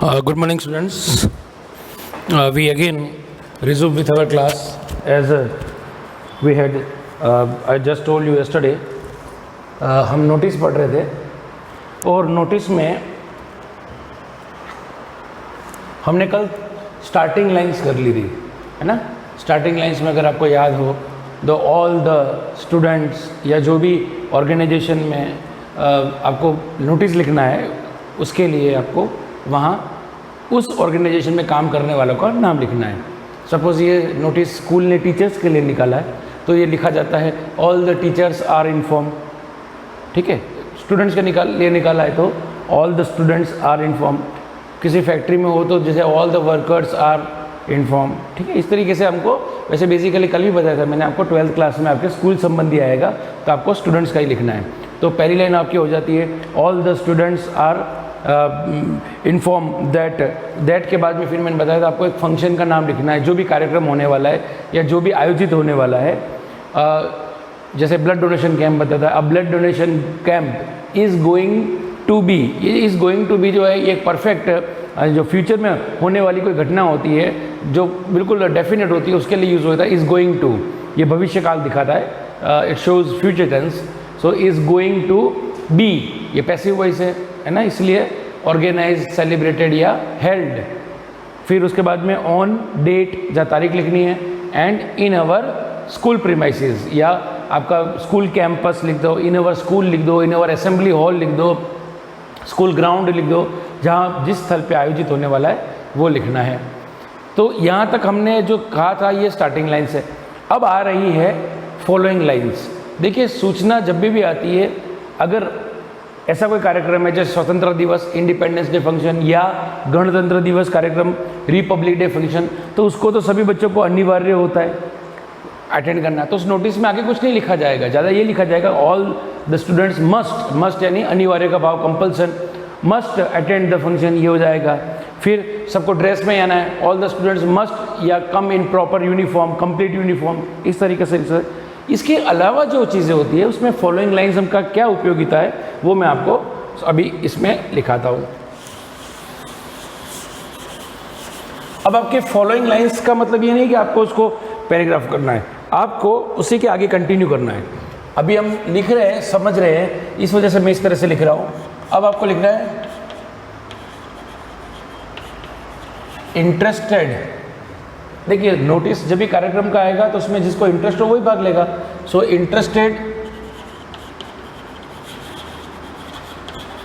Good morning, students. We again resume with our class as we had. I just told you yesterday. हम notice पढ़ रहे थे और notice में हमने कल स्टार्टिंग लाइंस कर ली थी, है ना। स्टार्टिंग लाइंस में अगर आपको याद हो, ऑल द स्टूडेंट्स या जो भी ऑर्गेनाइजेशन में आपको नोटिस लिखना है, उसके लिए आपको वहाँ उस ऑर्गेनाइजेशन में काम करने वालों का नाम लिखना है। सपोज़ ये नोटिस स्कूल ने टीचर्स के लिए निकाला है, तो ये लिखा जाता है all the teachers are inform. ठीक है, स्टूडेंट्स के लिए निकाला है तो all the students are inform. किसी फैक्ट्री में हो तो जैसे all the workers are inform. ठीक है, इस तरीके से हमको, वैसे बेसिकली कल भी बताया था मैंने आपको, 12th क्लास में आपके स्कूल संबंधी आएगा तो आपको स्टूडेंट्स का ही लिखना है। तो पहली लाइन आपकी हो जाती है all the students are inform that के बाद में फिर मैंने बताया था आपको एक फंक्शन का नाम लिखना है, जो भी कार्यक्रम होने वाला है या जो भी आयोजित होने वाला है। जैसे ब्लड डोनेशन कैंप बताया था, अब blood donation camp is going to be. ये इज़ गोइंग टू बी जो है, ये एक परफेक्ट जो फ्यूचर में होने वाली कोई घटना होती है जो बिल्कुल डेफिनेट होती है, उसके लिए यूज़ होता है इज़ गोइंग टू। ये भविष्य काल दिखाता है, it shows future tense. So is going to be, ये पैसिव वॉइस है ना, इसलिए ऑर्गेनाइज, सेलिब्रेटेड या हेल्ड। फिर उसके बाद में ऑन डेट या तारीख लिखनी है, and in our school premises, या आपका स्कूल कैंपस लिख दो, इन अवर स्कूल लिख दो, इन अवर असेंबली हॉल लिख दो, स्कूल ग्राउंड लिख दो, जहाँ जिस स्थल पे आयोजित होने वाला है वो लिखना है। तो यहाँ तक हमने जो कहा था ये स्टार्टिंग लाइन्स है। अब आ रही है फॉलोइंग लाइन्स। देखिए, सूचना जब भी आती है, अगर ऐसा कोई कार्यक्रम है जैसे स्वतंत्रता दिवस, इंडिपेंडेंस डे फंक्शन, या गणतंत्र दिवस कार्यक्रम, रिपब्लिक डे फंक्शन, तो उसको तो सभी बच्चों को अनिवार्य होता है अटेंड करना। तो उस नोटिस में आगे कुछ नहीं लिखा जाएगा, ज़्यादा ये लिखा जाएगा all the students must, must यानी अनिवार्य का भाव, compulsion, must attend the function, ये हो जाएगा। फिर सबको ड्रेस में आना है, ऑल द स्टूडेंट्स मस्ट या come in proper uniform, complete uniform, इस तरीके से। इसके अलावा जो चीज़ें होती है उसमें फॉलोइंग लाइन्स का क्या उपयोगिता है वो मैं आपको अभी इसमें लिखाता हूँ। अब आपके फॉलोइंग लाइन्स का मतलब ये नहीं कि आपको उसको पैराग्राफ करना है, आपको उसी के आगे कंटिन्यू करना है। अभी हम लिख रहे हैं, समझ रहे हैं, इस वजह से मैं इस तरह से लिख रहा हूँ। अब आपको लिखना है इंटरेस्टेड। देखिए, नोटिस जब भी कार्यक्रम का आएगा तो उसमें जिसको इंटरेस्ट हो वही भाग लेगा। सो इंटरेस्टेड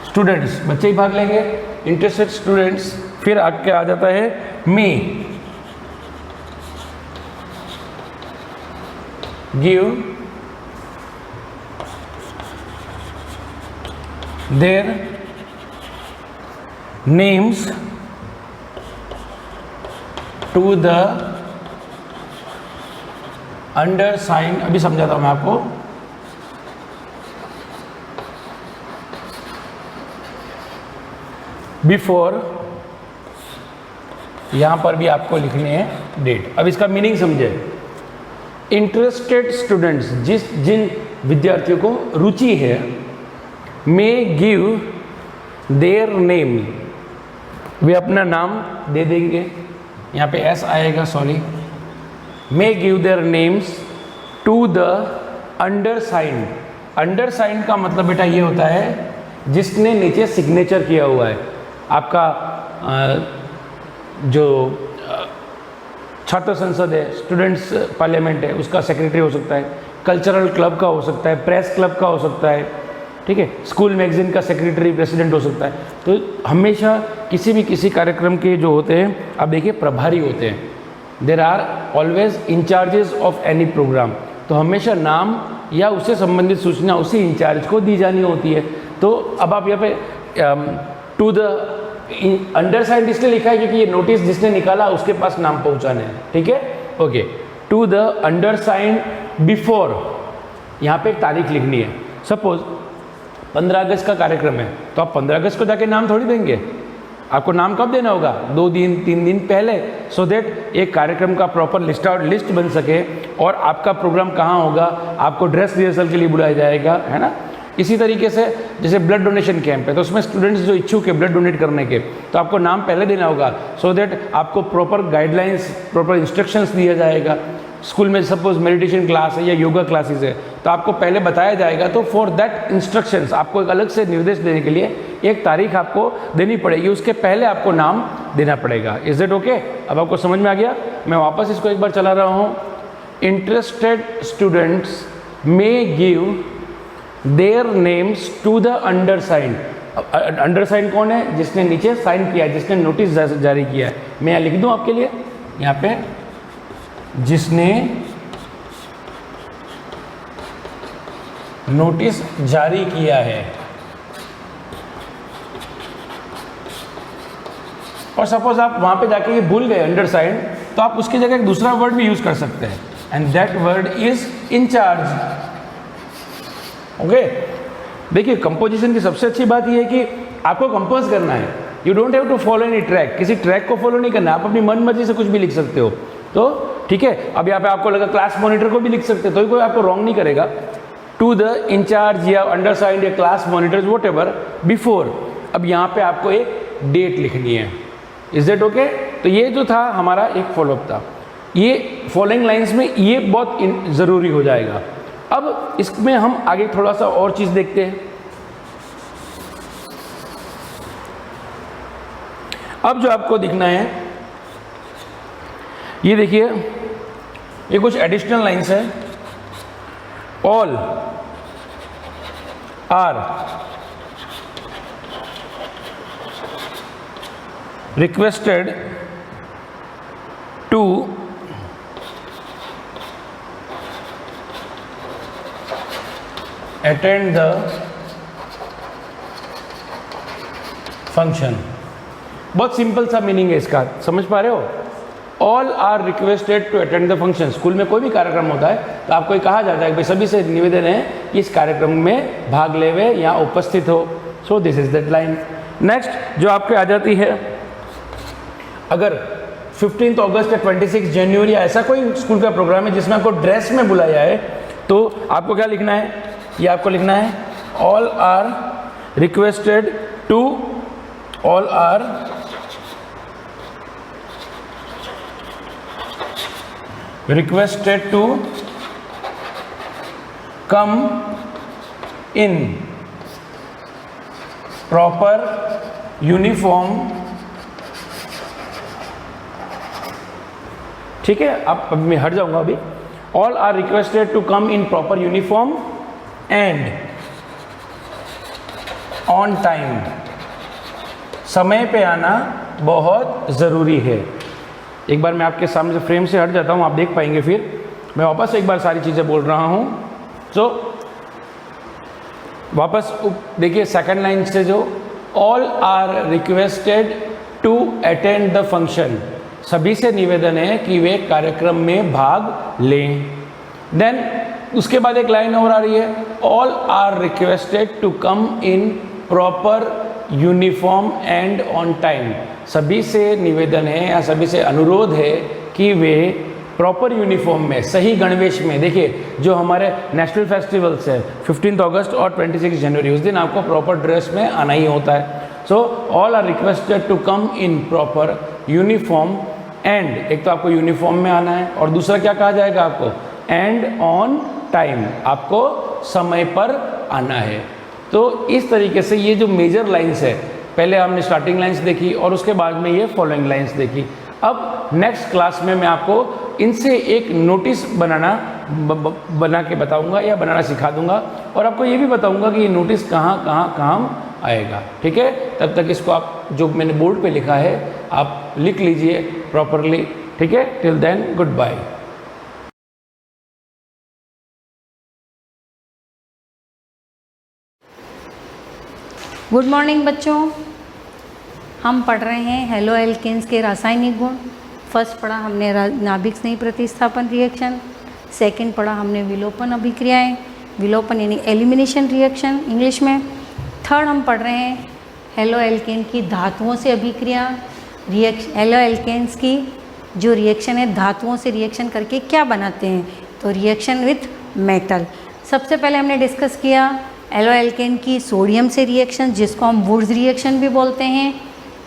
स्टूडेंट्स, बच्चे ही भाग लेंगे, इंटरेस्टेड स्टूडेंट्स। फिर आगे आ जाता है may give their names to the undersigned. अभी समझाता हूं मैं आपको। बिफोर, यहां पर भी आपको लिखनी है डेट। अब इसका मीनिंग समझे। इंटरेस्टेड स्टूडेंट्स, जिन विद्यार्थियों को रुचि है, मे गिव देयर नेम, वे अपना नाम दे देंगे। यहाँ पे एस आएगा, sorry. May give their names to the undersigned. Undersigned का मतलब बेटा ये होता है जिसने नीचे सिग्नेचर किया हुआ है। आपका जो छात्र संसद है, स्टूडेंट्स पार्लियामेंट है, उसका सेक्रेटरी हो सकता है, कल्चरल क्लब का हो सकता है, प्रेस क्लब का हो सकता है, ठीक है, स्कूल मैगजीन का सेक्रेटरी, प्रेसिडेंट हो सकता है। तो हमेशा किसी कार्यक्रम के जो होते हैं, आप देखिए प्रभारी होते हैं, there are always incharges of any program. तो हमेशा नाम या उससे संबंधित सूचना उसी इंचार्ज को दी जानी होती है। तो अब आप यहाँ पे टू द अंडरसाइंड इसलिए लिखा है क्योंकि ये नोटिस जिसने निकाला उसके पास नाम पहुँचाने हैं। ठीक है, ओके। टू द अंडरसाइंड बिफोर, यहाँ पे एक तारीख लिखनी है। सपोज 15 अगस्त का कार्यक्रम है, तो आप 15 अगस्त को जाके नाम थोड़ी देंगे, आपको नाम कब देना होगा? 2 दिन 3 दिन पहले, सो दैट एक कार्यक्रम का प्रॉपर लिस्ट बन सके और आपका प्रोग्राम कहाँ होगा, आपको ड्रेस रिहर्सल के लिए बुलाया जाएगा, है ना। इसी तरीके से जैसे ब्लड डोनेशन कैंप है तो उसमें स्टूडेंट्स जो इच्छुक है ब्लड डोनेट करने के, तो आपको नाम पहले देना होगा, सो दैट आपको प्रॉपर गाइडलाइंस, प्रॉपर इंस्ट्रक्शंस दिया जाएगा। स्कूल में सपोज मेडिटेशन क्लास है या योगा क्लासेस है तो आपको पहले बताया जाएगा, तो फॉर दैट इंस्ट्रक्शंस आपको एक अलग से निर्देश देने के लिए एक तारीख आपको देनी पड़ेगी, उसके पहले आपको नाम देना पड़ेगा। Is it okay? अब आपको समझ में आ गया? मैं वापस इसको एक बार चला रहा हूँ। Interested students may give their names to the undersigned. Undersigned कौन है? जिसने नीचे साइन किया, जिसने नोटिस जारी किया है। मैं यहाँ लिख दूँ आपके लिए, यहाँ पे जिसने नोटिस जारी किया है। और सपोज आप वहां पे जाके ये भूल गए अंडरसाइंड, तो आप उसकी जगह एक दूसरा वर्ड भी यूज कर सकते हैं, and that word is incharge. Okay, देखिए कंपोजिशन की सबसे अच्छी बात यह है कि आपको कंपोज करना है, you don't have to follow any track, किसी ट्रैक को फॉलो नहीं करना, आप अपनी मन मर्जी से कुछ भी लिख सकते हो। तो ठीक है, अब यहाँ पे आपको लगा क्लास मॉनिटर को भी लिख सकते हो तो कोई आपको रॉन्ग नहीं करेगा। टू द इंचार्ज या अंडरसाइंड या class monitors what ever before, अब यहाँ पे आपको एक डेट लिखनी है। Is that okay? तो ये जो था हमारा एक फॉलोअप था, ये फॉलोइंग लाइंस में ये बहुत ज़रूरी हो जाएगा। अब इसमें हम आगे थोड़ा सा और चीज़ देखते हैं। अब जो आपको दिखना है ये देखिए, ये कुछ एडिशनल लाइंस है। All are requested to attend the function. बहुत सिंपल सा मीनिंग है इसका, समझ पा रहे हो? All are requested to attend the function. School में कोई भी कार्यक्रम होता है तो आपको ये कहा जाता है कि भाई सभी से निवेदन है कि इस कार्यक्रम में भाग लेवे या उपस्थित हो। So this is that line. Next जो आपके आ जाती है, अगर 15 अगस्त या 26 जनवरी या ऐसा कोई स्कूल का प्रोग्राम है जिसमें आपको ड्रेस में बुलाया है, तो आपको क्या लिखना है? ये आपको लिखना है all are requested to, all are requested to come in proper uniform। ठीक है, अब मैं हट जाऊंगा अभी। All are requested to come in proper uniform and on time. समय पे आना बहुत ज़रूरी है। एक बार मैं आपके सामने से फ्रेम से हट जाता हूँ, आप देख पाएंगे। फिर मैं वापस एक बार सारी चीज़ें बोल रहा हूँ। तो वापस देखिए सेकंड लाइन से, जो all are requested to attend the function, सभी से निवेदन है कि वे कार्यक्रम में भाग लें। देन उसके बाद एक लाइन और आ रही है, all are requested to come in proper uniform and on time. सभी से निवेदन है या सभी से अनुरोध है कि वे प्रॉपर यूनिफॉर्म में, सही गणवेश में। देखिए जो हमारे नेशनल फेस्टिवल्स है 15 अगस्त और 26 जनवरी, उस दिन आपको प्रॉपर ड्रेस में आना ही होता है। So all are requested to come in proper uniform and, एक तो आपको यूनिफॉर्म में आना है और दूसरा क्या कहा जाएगा आपको? एंड ऑन टाइम, आपको समय पर आना है। तो इस तरीके से ये जो मेजर लाइंस है, पहले हमने स्टार्टिंग लाइंस देखी और उसके बाद में ये फॉलोइंग लाइंस देखी। अब नेक्स्ट क्लास में मैं आपको इनसे एक नोटिस बना के बताऊंगा या बनाना सिखा दूंगा, और आपको ये भी बताऊंगा कि ये नोटिस कहाँ कहाँ काम आएगा। ठीक है, तब तक इसको आप जो मैंने बोर्ड पे लिखा है आप लिख लीजिए प्रॉपरली। ठीक है, till then good bye. Good morning बच्चों, हम पढ़ रहे हैं हेलो एल्केन्स के रासायनिक गुण। फर्स्ट पढ़ा हमने नाभिक स्नेही प्रतिस्थापन रिएक्शन, सेकंड पढ़ा हमने विलोपन अभिक्रियाएं, विलोपन यानी एलिमिनेशन रिएक्शन इंग्लिश में। थर्ड हम पढ़ रहे हैं हेलो एल्केन की धातुओं से अभिक्रिया। हेलो एल्केन्स की जो रिएक्शन है धातुओं से रिएक्शन करके क्या बनाते हैं, तो रिएक्शन विथ मेटल। सबसे पहले हमने डिस्कस किया एलो एल्केन की सोडियम से रिएक्शन जिसको हम वुड्स रिएक्शन भी बोलते हैं।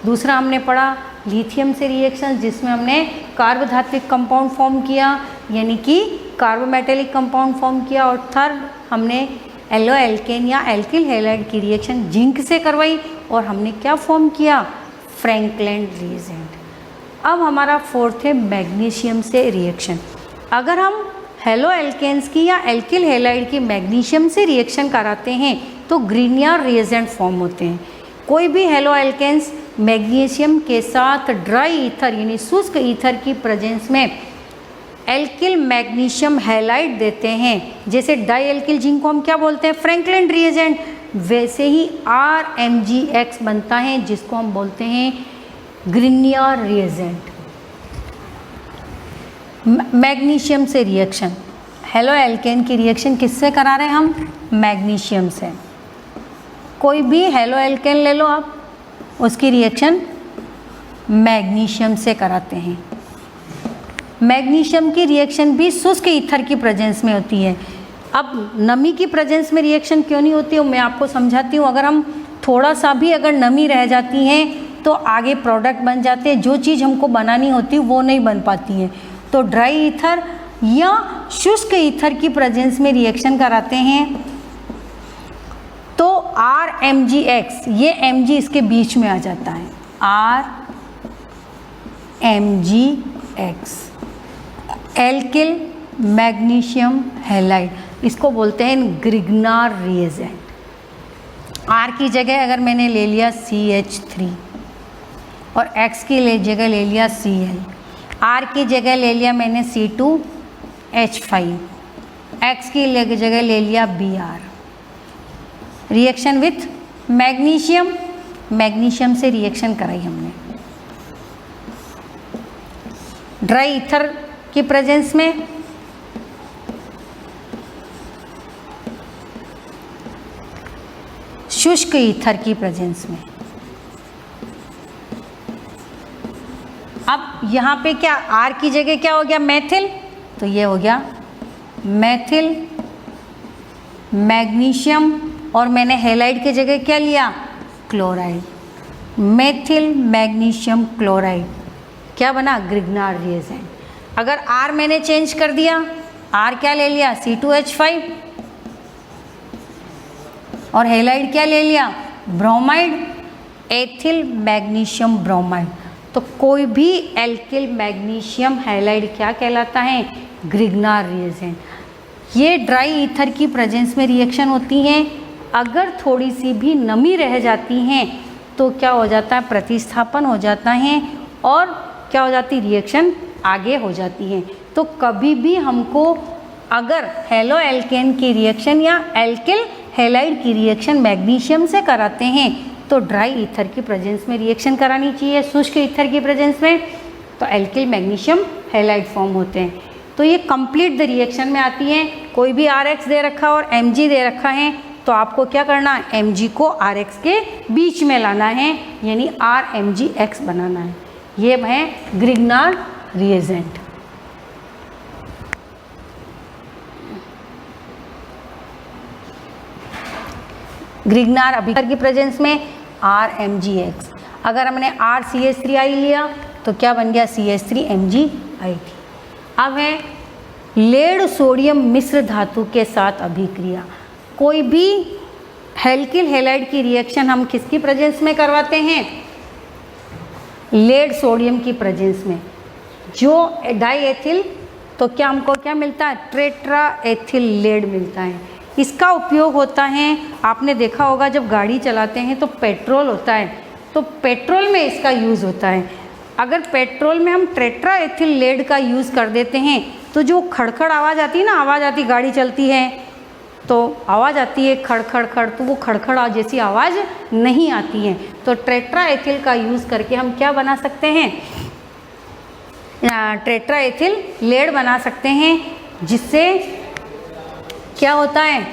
दूसरा हमने पढ़ा लिथियम से रिएक्शन जिसमें हमने कार्बोधात्विक कंपाउंड फॉर्म किया यानी कि कार्बोमेटेलिक कंपाउंड फॉर्म किया। और थर्ड हमने एलो एल्केन या एल्किल हैलाइड की रिएक्शन जिंक से करवाई और हमने क्या फॉर्म किया, फ्रैंकलैंड रिएजेंट। अब हमारा फोर्थ है मैग्नीशियम से रिएक्शन। अगर हम हेलो एल्केन्स की या एल्किल हैलाइड की मैग्नीशियम से रिएक्शन कराते हैं तो ग्रीनियर रिएजेंट फॉर्म होते हैं। कोई भी हेलो एल्केन्स मैग्नीशियम के साथ ड्राई ईथर यानी शुष्क ईथर की प्रेजेंस में एल्किल मैग्नीशियम हैलाइड देते हैं, जैसे डाई एल्किल जिंक को हम क्या बोलते हैं, फ्रैंकलैंड रिएजेंट, वैसे ही RMgX बनता है जिसको हम बोलते हैं ग्रीनियर रिएजेंट। मैग्नीशियम से रिएक्शन, हेलो एल्केन की रिएक्शन किससे करा रहे हैं हम, मैग्नीशियम से। कोई भी हेलो एल्केन ले लो आप, उसकी रिएक्शन मैग्नीशियम से कराते हैं। मैग्नीशियम की रिएक्शन भी शुष्क ईथर की प्रेजेंस में होती है। अब नमी की प्रेजेंस में रिएक्शन क्यों नहीं होती है मैं आपको समझाती हूँ। अगर हम थोड़ा सा भी अगर नमी रह जाती है तो आगे प्रोडक्ट बन जाते हैं, जो चीज़ हमको बनानी होती है वो नहीं बन पाती है। तो ड्राई ईथर या शुष्क ईथर की प्रेजेंस में रिएक्शन कराते हैं तो RMgX, ये Mg इसके बीच में आ जाता है, RMgX एल्किल मैग्नीशियम हैलाइड, इसको बोलते हैं ग्रिग्नार रिएजेंट। R की जगह अगर मैंने ले लिया CH3 और X की जगह ले लिया Cl, R की जगह ले लिया मैंने C2H5, X की जगह ले लिया Br, reaction with magnesium, magnesium से रिएक्शन कराई हमने ड्राई ईथर की प्रेजेंस में। शुष्क ईथर की प्रेजेंस में। अब यहाँ पे क्या R की जगह क्या हो गया, मेथिल, तो ये हो गया मेथिल मैग्नीशियम, और मैंने हैलाइड की जगह क्या लिया, क्लोराइड, मेथिल मैग्नीशियम क्लोराइड, क्या बना, ग्रिग्नार रिएजेंट। अगर R मैंने चेंज कर दिया, R क्या ले लिया, C2H5, और हैलाइड क्या ले लिया, ब्रोमाइड, एथिल मैग्नीशियम ब्रोमाइड। तो कोई भी एल्किल मैग्नीशियम हैलाइड क्या कहलाता है, ग्रिग्नार रिएजेंट। ये ड्राई ईथर की प्रेजेंस में रिएक्शन होती हैं। अगर थोड़ी सी भी नमी रह जाती हैं तो क्या हो जाता है, प्रतिस्थापन हो जाता है और क्या हो जाती, रिएक्शन आगे हो जाती है। तो कभी भी हमको अगर हेलो एल्केन की रिएक्शन या एल्किल हैलाइड की रिएक्शन मैग्नीशियम से कराते हैं तो ड्राई ईथर की प्रेजेंस में रिएक्शन करानी चाहिए। शुष्क ईथर की प्रेजेंस में तो एल्किल मैग्नीशियम हैलाइड फॉर्म होते हैं। तो ये कंप्लीट द रिएक्शन में आती हैं। कोई भी RX दे रखा और Mg दे रखा है तो आपको क्या करना है, Mg को RX के बीच में लाना है, यानी RMgX बनाना है। ये है ग्रिग्नार रिएजेंट। ग्रिग्नार अभिकर की प्रेजेंस में RMgX। अगर हमने RCH3I लिया तो क्या बन गया, CH3MgI। अब है लेड सोडियम मिश्र धातु के साथ अभिक्रिया। कोई भी एल्किल हैलाइड की रिएक्शन हम किसकी प्रेजेंस में करवाते हैं, लेड सोडियम की प्रेजेंस में। जो डाई एथिल, तो क्या हमको क्या मिलता है, ट्रेट्रा एथिल लेड मिलता है। इसका उपयोग होता है, आपने देखा होगा जब गाड़ी चलाते हैं तो पेट्रोल होता है, तो पेट्रोल में इसका यूज़ होता है। अगर पेट्रोल में हम ट्रेट्रा एथिल लेड का यूज़ कर देते हैं तो जो खड़खड़ आवाज़ आती है ना, आवाज़ आती, गाड़ी चलती है तो आवाज़ आती है खड़ खड़ खड़, तो वो खड़खड़ जैसी आवाज़ नहीं आती है। तो ट्रेट्रा एथिल का यूज़ करके हम क्या बना सकते हैं, ट्रेट्रा एथिल लेड बना सकते हैं, जिससे क्या होता है,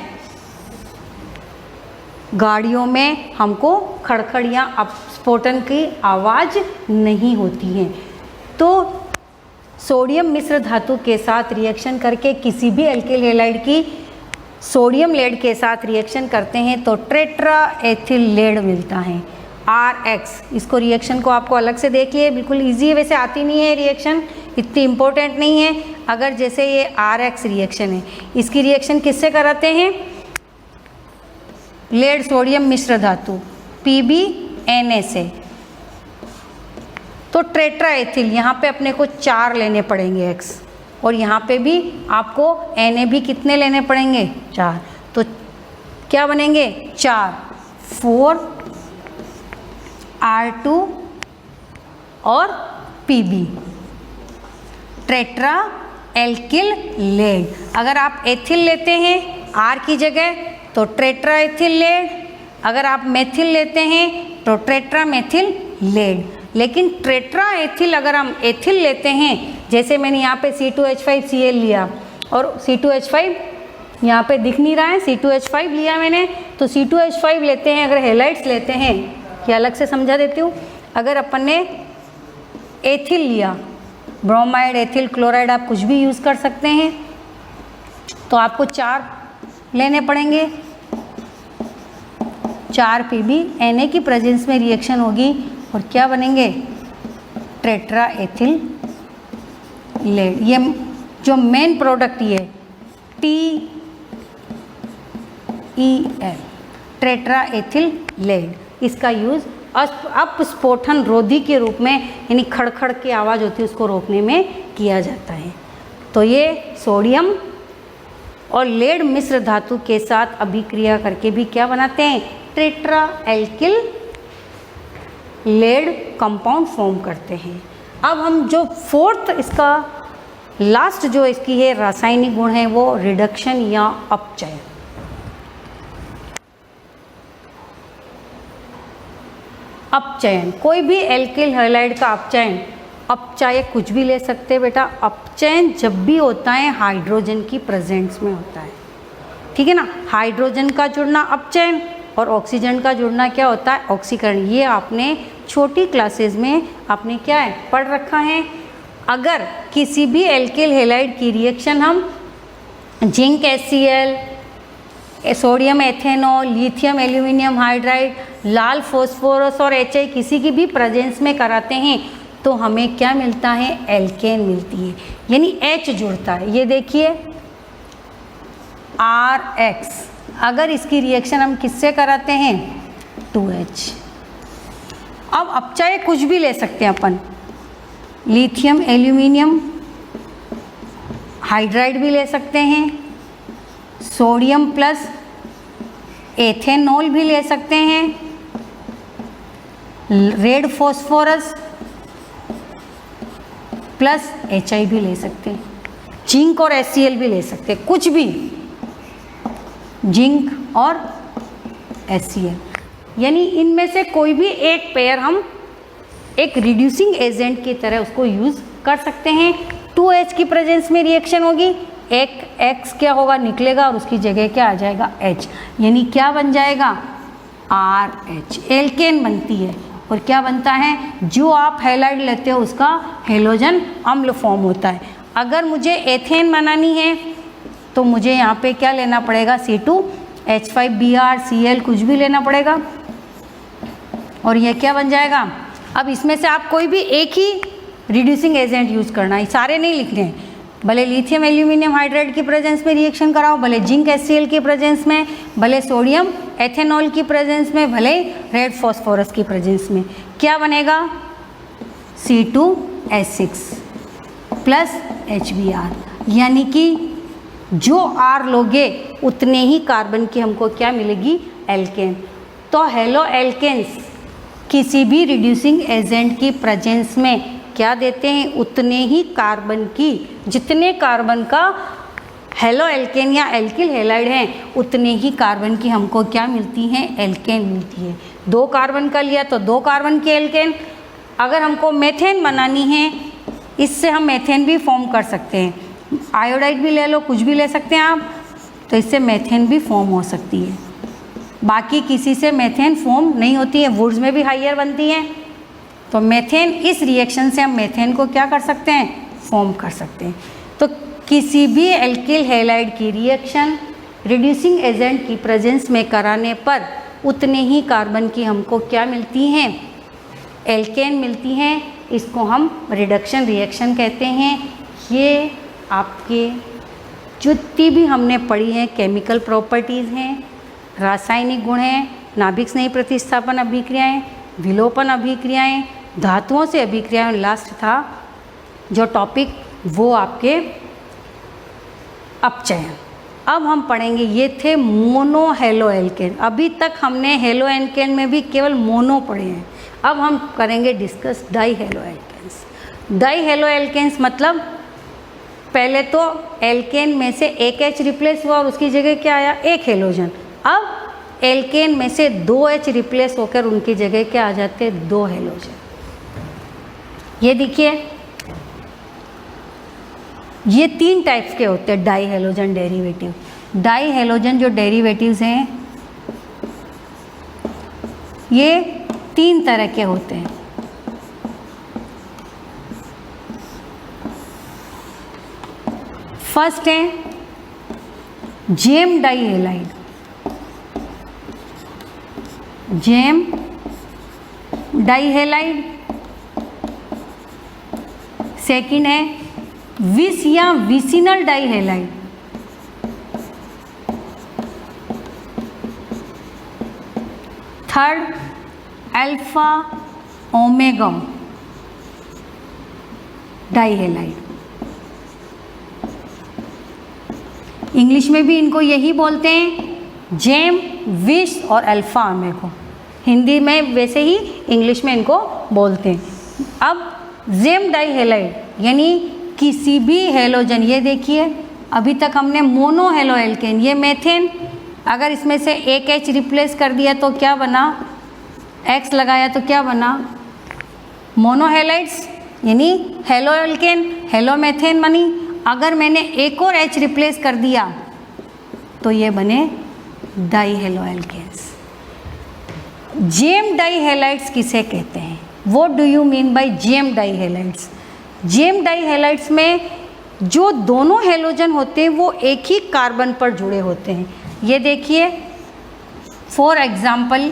गाड़ियों में हमको खड़खड़ या अपस्फोटन की आवाज़ नहीं होती है। तो सोडियम मिश्र धातु के साथ रिएक्शन करके किसी भी एल्किल हैलाइड की सोडियम लेड के साथ रिएक्शन करते हैं तो टेट्रा एथिल लेड मिलता है RX। इसको रिएक्शन को आपको अलग से देखिए, बिल्कुल इजी है, वैसे आती नहीं है रिएक्शन, इतनी इम्पोर्टेंट नहीं है। अगर जैसे ये RX रिएक्शन है, इसकी रिएक्शन किससे कराते हैं? लेड सोडियम मिश्र धातु PbNa से। तो टेट्रा एथिल यहाँ पे अपने को 4 लेने पड़ेंगे X, और यहाँ पे भी आपको Na भी कितने लेने पड़ेंगे? 4। तो क्या बनेंगे? 4 4 R2 और Pb, टेट्रा एल्किल लेड। अगर आप एथिल लेते हैं R की जगह तो टेट्रा एथिल लेड, अगर आप मेथिल लेते हैं तो टेट्रा मेथिल लेड। लेकिन टेट्रा एथिल अगर हम एथिल लेते हैं, जैसे मैंने यहाँ पे C2H5Cl लिया और C2H5 यहाँ पे दिख नहीं रहा है, C2H5 लिया मैंने, तो C2H5 लेते हैं। अगर हेलाइड्स लेते हैं, ये अलग से समझा देती हूँ। अगर अपन ने एथिल लिया, ब्रोमाइड, एथिल क्लोराइड, आप कुछ भी यूज़ कर सकते हैं, तो आपको 4 लेने पड़ेंगे। 4 PbNa की प्रेजेंस में रिएक्शन होगी और क्या बनेंगे? Tetra ethyl lead. ये जो मेन प्रोडक्ट ये TeL, टेट्रा एथिल लेड, इसका यूज़ अपस्फोटन रोधी के रूप में, यानी खड़खड़ की आवाज़ होती है उसको रोकने में किया जाता है। तो ये सोडियम और लेड मिश्र धातु के साथ अभिक्रिया करके भी क्या बनाते हैं? Tetra alkyl lead compound form करते हैं। अब हम जो फोर्थ, इसका लास्ट जो इसकी है रासायनिक गुण है वो रिडक्शन या अपचयन। अपचयन, कोई भी एल्किल हैलाइड का अपचयन, अपचायक कुछ भी ले सकते हैं बेटा। अपचयन जब भी होता है हाइड्रोजन की प्रेजेंस में होता है, ठीक है ना। हाइड्रोजन का जुड़ना अपचयन और ऑक्सीजन का जुड़ना क्या होता है? ऑक्सीकरण। ये आपने छोटी क्लासेस में आपने क्या है पढ़ रखा है। अगर किसी भी एल्किल हैलाइड की रिएक्शन हम zinc HCl, sodium ethanol, lithium aluminium hydride, लाल फॉस्फोरस और HI किसी की भी प्रेजेंस में कराते हैं तो हमें क्या मिलता है? एल्केन मिलती है, यानी H जुड़ता है। ये देखिए RX, अगर इसकी रिएक्शन हम किससे कराते हैं? 2H। अब अपचायक कुछ भी ले सकते हैं अपन, लिथियम एल्यूमिनियम हाइड्राइड भी ले सकते हैं, सोडियम प्लस एथेनॉल भी ले सकते हैं, रेड फॉस्फोरस प्लस HI भी ले सकते हैं, जिंक और HCl भी ले सकते हैं, कुछ भी जिंक और HCl, यानी इनमें से कोई भी एक पेयर हम एक रिड्यूसिंग एजेंट की तरह उसको यूज़ कर सकते हैं। 2H की प्रेजेंस में रिएक्शन होगी, एक X क्या होगा? निकलेगा और उसकी जगह क्या आ जाएगा? H, यानी क्या बन जाएगा? RH, एल्केन बनती है। और क्या बनता है? जो आप हैलाइड लेते हो उसका हेलोजन अम्ल फॉर्म होता है। अगर मुझे एथेन बनानी है तो मुझे यहाँ पे क्या लेना पड़ेगा? C2H5Br, Cl कुछ भी लेना पड़ेगा और यह क्या बन जाएगा? अब इसमें से आप कोई भी एक ही रिड्यूसिंग एजेंट यूज़ करना है, सारे नहीं लिखने हैं। भले लिथियम एल्यूमिनियम हाइड्राइड की प्रेजेंस में रिएक्शन कराओ, भले जिंक HCl की प्रेजेंस में, भले सोडियम एथेनॉल की प्रेजेंस में, भले रेड फॉस्फोरस की प्रेजेंस में, क्या बनेगा? C2H6 प्लस HBr, यानी कि जो R लोगे उतने ही कार्बन की हमको क्या मिलेगी? एल्केन। तो हेलो एल्केन्स किसी भी रिड्यूसिंग एजेंट की प्रेजेंस में क्या देते हैं? उतने ही कार्बन की, जितने कार्बन का हेलो एल्केन या एल्किल हैलाइड हैं उतने ही कार्बन की हमको क्या मिलती हैं? एल्केन मिलती है। 2 कार्बन का लिया तो 2 कार्बन की एल्केन। अगर हमको मेथेन बनानी है, इससे हम मेथेन भी फॉर्म कर सकते हैं, आयोडाइड भी ले लो, कुछ भी ले सकते हैं आप, तो इससे मेथेन भी फॉर्म हो सकती है। बाकी किसी से मेथेन फॉर्म नहीं होती है, वुड्स में भी हाइयर बनती हैं। तो मेथेन, इस रिएक्शन से हम मेथेन को क्या कर सकते हैं? फॉर्म कर सकते हैं। तो किसी भी एल्किल हैलाइड की रिएक्शन रिड्यूसिंग एजेंट की प्रेजेंस में कराने पर उतने ही कार्बन की हमको क्या मिलती हैं, एल्केन मिलती हैं। इसको हम रिडक्शन रिएक्शन कहते हैं। ये आपके जितनी भी हमने पढ़ी हैं केमिकल प्रॉपर्टीज़ हैं, रासायनिक गुण हैं, नाभिक स्नेही प्रतिस्थापन अभिक्रियाएं, विलोपन अभिक्रियाएं, धातुओं से अभिक्रियाएं, लास्ट था जो टॉपिक वो आपके अपचयन। अब हम पढ़ेंगे, ये थे मोनो हेलो एल्केन। अभी तक हमने हेलो एल्केन में भी केवल मोनो पढ़े हैं। अब हम करेंगे discuss di halo alkanes. Di halo alkanes मतलब पहले तो एल्केन में से एक H रिप्लेस हुआ और उसकी जगह क्या आया, एक हेलोजन। अब एल्केन में से 2H रिप्लेस होकर उनकी जगह क्या आ जाते हैं, 2 हेलोजन। ये देखिए, ये 3 टाइप्स के होते हैं di halogen derivative. Di halogen जो डेरिवेटिव्स हैं ये 3 तरह के होते हैं। फर्स्ट है gem di halide, gem di halide. Second है विस या vicinal di halide, third alpha omega di halide. English में भी इनको यही बोलते हैं, जेम, विस और अल्फा ओमेगा। हिंदी में वैसे ही इंग्लिश में इनको बोलते हैं। अब जेम डाई हेलाइड यानी किसी भी हेलोजन, ये देखिए अभी तक हमने मोनो हेलो एल्केन, ये मेथेन, अगर इसमें से एक H रिप्लेस कर दिया तो क्या बना, X लगाया तो क्या बना, मोनोहेलाइड्स यानी हेलो एल्केन, हेलो मेथेन बनी। अगर मैंने एक और H रिप्लेस कर दिया तो ये बने di halo alkanes. Gem di halides किसे कहते हैं, what do you mean by gem di halides. Gem di halides में जो दोनों हेलोजन होते हैं वो एक ही कार्बन पर जुड़े होते हैं। ये देखिए फॉर एग्जाम्पल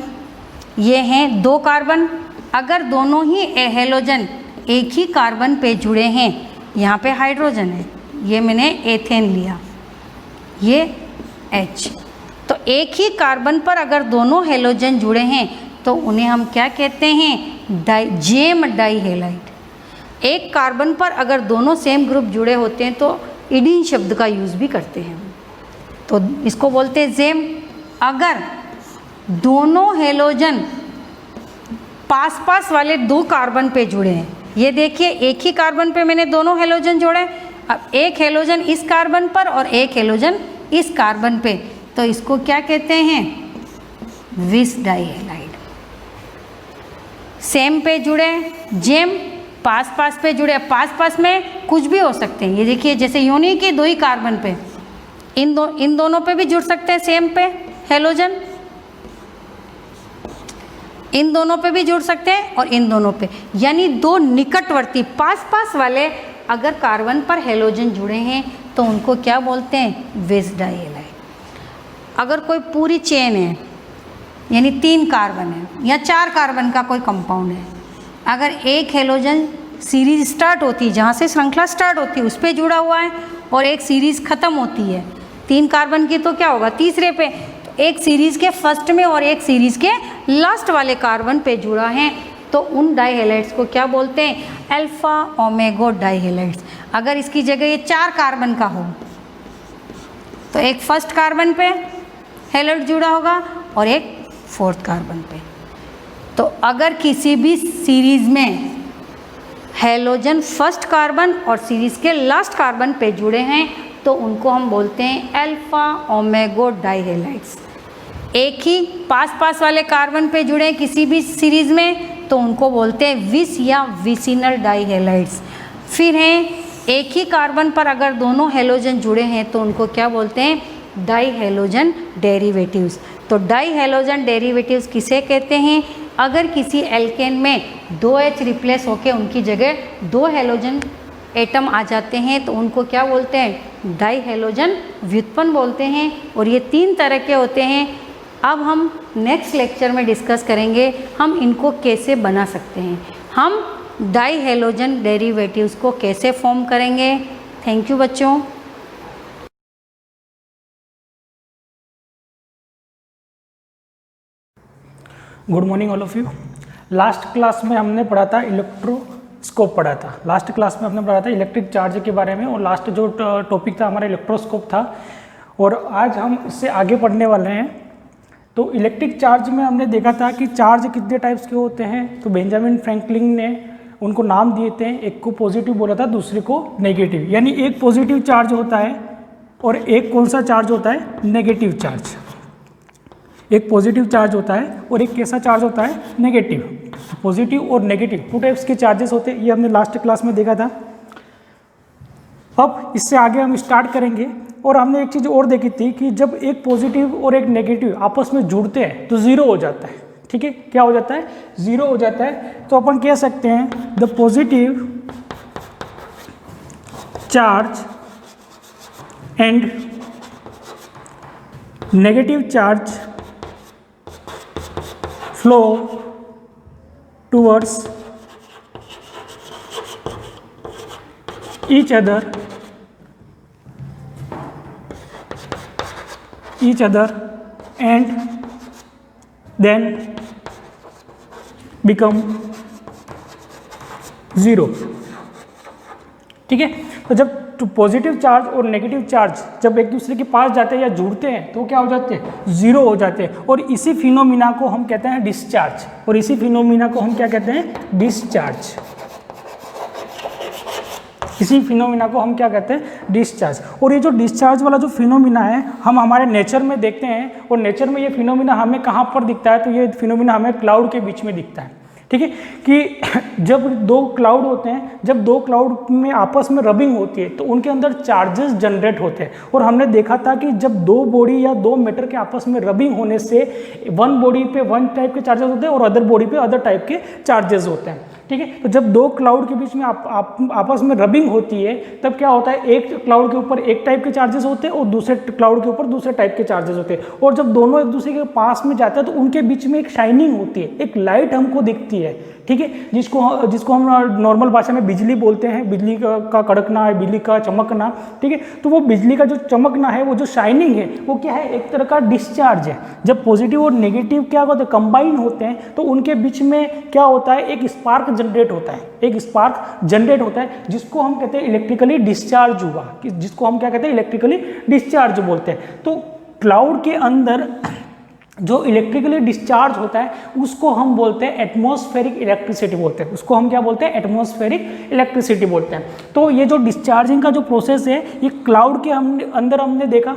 ये हैं 2 कार्बन, अगर दोनों ही हेलोजन एक ही कार्बन पे जुड़े हैं, यहाँ पे हाइड्रोजन है, ये मैंने एथेन लिया, ये H, तो एक ही कार्बन पर अगर दोनों हेलोजन जुड़े हैं तो उन्हें हम क्या कहते हैं, जेम डाई हेलाइड। एक कार्बन पर अगर दोनों सेम ग्रुप जुड़े होते हैं तो इडीन शब्द का यूज़ भी करते हैं, तो इसको बोलते हैं जेम। अगर दोनों हेलोजन पास पास वाले 2 कार्बन पे जुड़े हैं, ये देखिए एक ही कार्बन पे मैंने दोनों हेलोजन जोड़े, अब एक हेलोजन इस कार्बन पर और एक हेलोजन इस कार्बन पे, तो इसको क्या कहते हैं, विस डाई हेलाइड। सेम पे जुड़े, जेम, पास पास पे जुड़े, पास पास में कुछ भी हो सकते हैं, ये देखिए जैसे यूनी के 2 ही कार्बन पे, इन दोनों पे भी जुड़ सकते हैं सेम पे हेलोजन, इन दोनों पे भी जुड़ सकते हैं और इन दोनों पे, यानी 2 निकटवर्ती पास पास वाले अगर कार्बन पर हेलोजन जुड़े हैं तो उनको क्या बोलते हैं, विस डाई हेलाइड। अगर कोई पूरी चेन है यानी 3 कार्बन है या 4 कार्बन का कोई कंपाउंड है, अगर एक हेलोजन सीरीज स्टार्ट होती है, जहाँ से श्रृंखला स्टार्ट होती है उस पर जुड़ा हुआ है और एक सीरीज ख़त्म होती है 3 कार्बन की, तो क्या होगा, तीसरे पे, तो एक सीरीज़ के फर्स्ट में और एक सीरीज़ के लास्ट वाले कार्बन पे जुड़ा है, तो उन डाई हेलाइड्स को क्या बोलते हैं, अल्फा ओमेगा डाई हेलाइड्स। अगर इसकी जगह ये 4 कार्बन का हो तो एक फर्स्ट कार्बन पे हेलाइड जुड़ा होगा और एक 4th कार्बन पे। तो अगर किसी भी सीरीज़ में हेलोजन फर्स्ट कार्बन और सीरीज़ के लास्ट कार्बन पे जुड़े हैं तो उनको हम बोलते हैं अल्फा ओमेगा डाई हेलाइड्स। एक ही पास पास वाले कार्बन पे जुड़े हैं किसी भी सीरीज़ में तो उनको बोलते हैं विस या विसिनल डाई हेलाइड्स। फिर हैं एक ही कार्बन पर अगर दोनों हेलोजन जुड़े हैं तो उनको क्या बोलते हैं, डाई हेलोजन डेरिवेटिव्स। तो डाई हेलोजन डेरिवेटिव्स किसे कहते हैं, अगर किसी एल्केन में 2H रिप्लेस होकर उनकी जगह 2 हेलोजन एटम आ जाते हैं तो उनको क्या बोलते हैं, डाई हैलोजन व्युत्पन्न बोलते हैं और ये 3 तरह के होते हैं। अब हम नेक्स्ट लेक्चर में डिस्कस करेंगे हम इनको कैसे बना सकते हैं, हम डाई हैलोजन डेरिवेटिव्स को कैसे फॉर्म करेंगे। थैंक यू बच्चों। Good morning all of you. Last class में हमने पढ़ा था इलेक्ट्रोस्कोप पढ़ा था। लास्ट क्लास में हमने पढ़ा था इलेक्ट्रिक चार्ज के बारे में और लास्ट जो टॉपिक था हमारा इलेक्ट्रोस्कोप था और आज हम इससे आगे पढ़ने वाले हैं। तो इलेक्ट्रिक चार्ज में हमने देखा था कि चार्ज कितने टाइप्स के होते हैं। तो बेंजामिन फ्रैंकलिन ने उनको नाम दिए थे, एक को पॉजिटिव बोला था, दूसरे को नेगेटिव। यानी एक पॉजिटिव चार्ज होता है और एक कौन सा चार्ज होता है, नेगेटिव चार्ज। एक पॉजिटिव चार्ज होता है और एक कैसा चार्ज होता है, नेगेटिव। पॉजिटिव और नेगेटिव 2 टाइप्स के चार्जेस होते हैं, ये हमने लास्ट क्लास में देखा था। अब इससे आगे हम स्टार्ट करेंगे और हमने एक चीज़ और देखी थी कि जब एक पॉजिटिव और एक नेगेटिव आपस में जुड़ते हैं तो ज़ीरो हो जाता है। ठीक है, क्या हो जाता है, ज़ीरो हो जाता है। तो अपन कह सकते हैं the positive charge and negative charge flow towards each other and then become zero। ठीक है, तो जब पॉजिटिव चार्ज और नेगेटिव चार्ज जब एक दूसरे के पास जाते हैं या जुड़ते हैं तो क्या हो जाते हैं, ज़ीरो हो जाते हैं। और इसी फिनोमिना को हम कहते हैं डिस्चार्ज, और इसी फिनोमिना को हम क्या कहते हैं, डिस्चार्ज। इसी फिनोमिना को हम क्या कहते हैं, डिस्चार्ज। और ये जो डिस्चार्ज वाला जो फिनोमिना है हम हमारे नेचर में देखते हैं और नेचर में ये फिनोमिना हमें कहाँ पर दिखता है, तो ये फिनोमिना हमें क्लाउड के बीच में दिखता है। ठीक है, कि जब 2 क्लाउड होते हैं, जब 2 क्लाउड में आपस में रबिंग होती है तो उनके अंदर चार्जेस जनरेट होते हैं। और हमने देखा था कि जब 2 बॉडी या 2 मैटर के आपस में रबिंग होने से 1 बॉडी पे 1 टाइप के चार्जेस होते हैं और अदर बॉडी पे अदर टाइप के चार्जेस होते हैं। ठीक है, तो जब 2 क्लाउड के बीच में आपस में रबिंग होती है तब क्या होता है, एक क्लाउड के ऊपर एक टाइप के चार्जेस होते हैं और दूसरे क्लाउड के ऊपर दूसरे टाइप के चार्जेस होते हैं। और जब दोनों एक दूसरे के पास में जाते हैं तो उनके बीच में एक शाइनिंग होती है, एक लाइट हमको दिखती है। ठीक है, जिसको हम नॉर्मल भाषा में बिजली बोलते हैं, बिजली का कड़कना है, बिजली का चमकना। ठीक है, तो वो बिजली का जो चमकना है, वो जो शाइनिंग है, वो क्या है, एक तरह का डिस्चार्ज है। जब पॉजिटिव और नेगेटिव क्या होते हैं, कंबाइन होते हैं तो उनके बीच में क्या होता है, एक स्पार्क जनरेट होता है, एक स्पार्क जनरेट होता है जिसको हम कहते हैं इलेक्ट्रिकली डिस्चार्ज हुआ, जिसको हम क्या कहते हैं, इलेक्ट्रिकली डिस्चार्ज बोलते हैं। तो क्लाउड के अंदर जो इलेक्ट्रिकली डिस्चार्ज होता है उसको हम बोलते हैं एटमॉस्फेरिक इलेक्ट्रिसिटी बोलते हैं, उसको हम क्या बोलते हैं, एटमॉस्फेरिक इलेक्ट्रिसिटी बोलते हैं। तो ये जो डिस्चार्जिंग का जो प्रोसेस है ये क्लाउड के अंदर हमने देखा।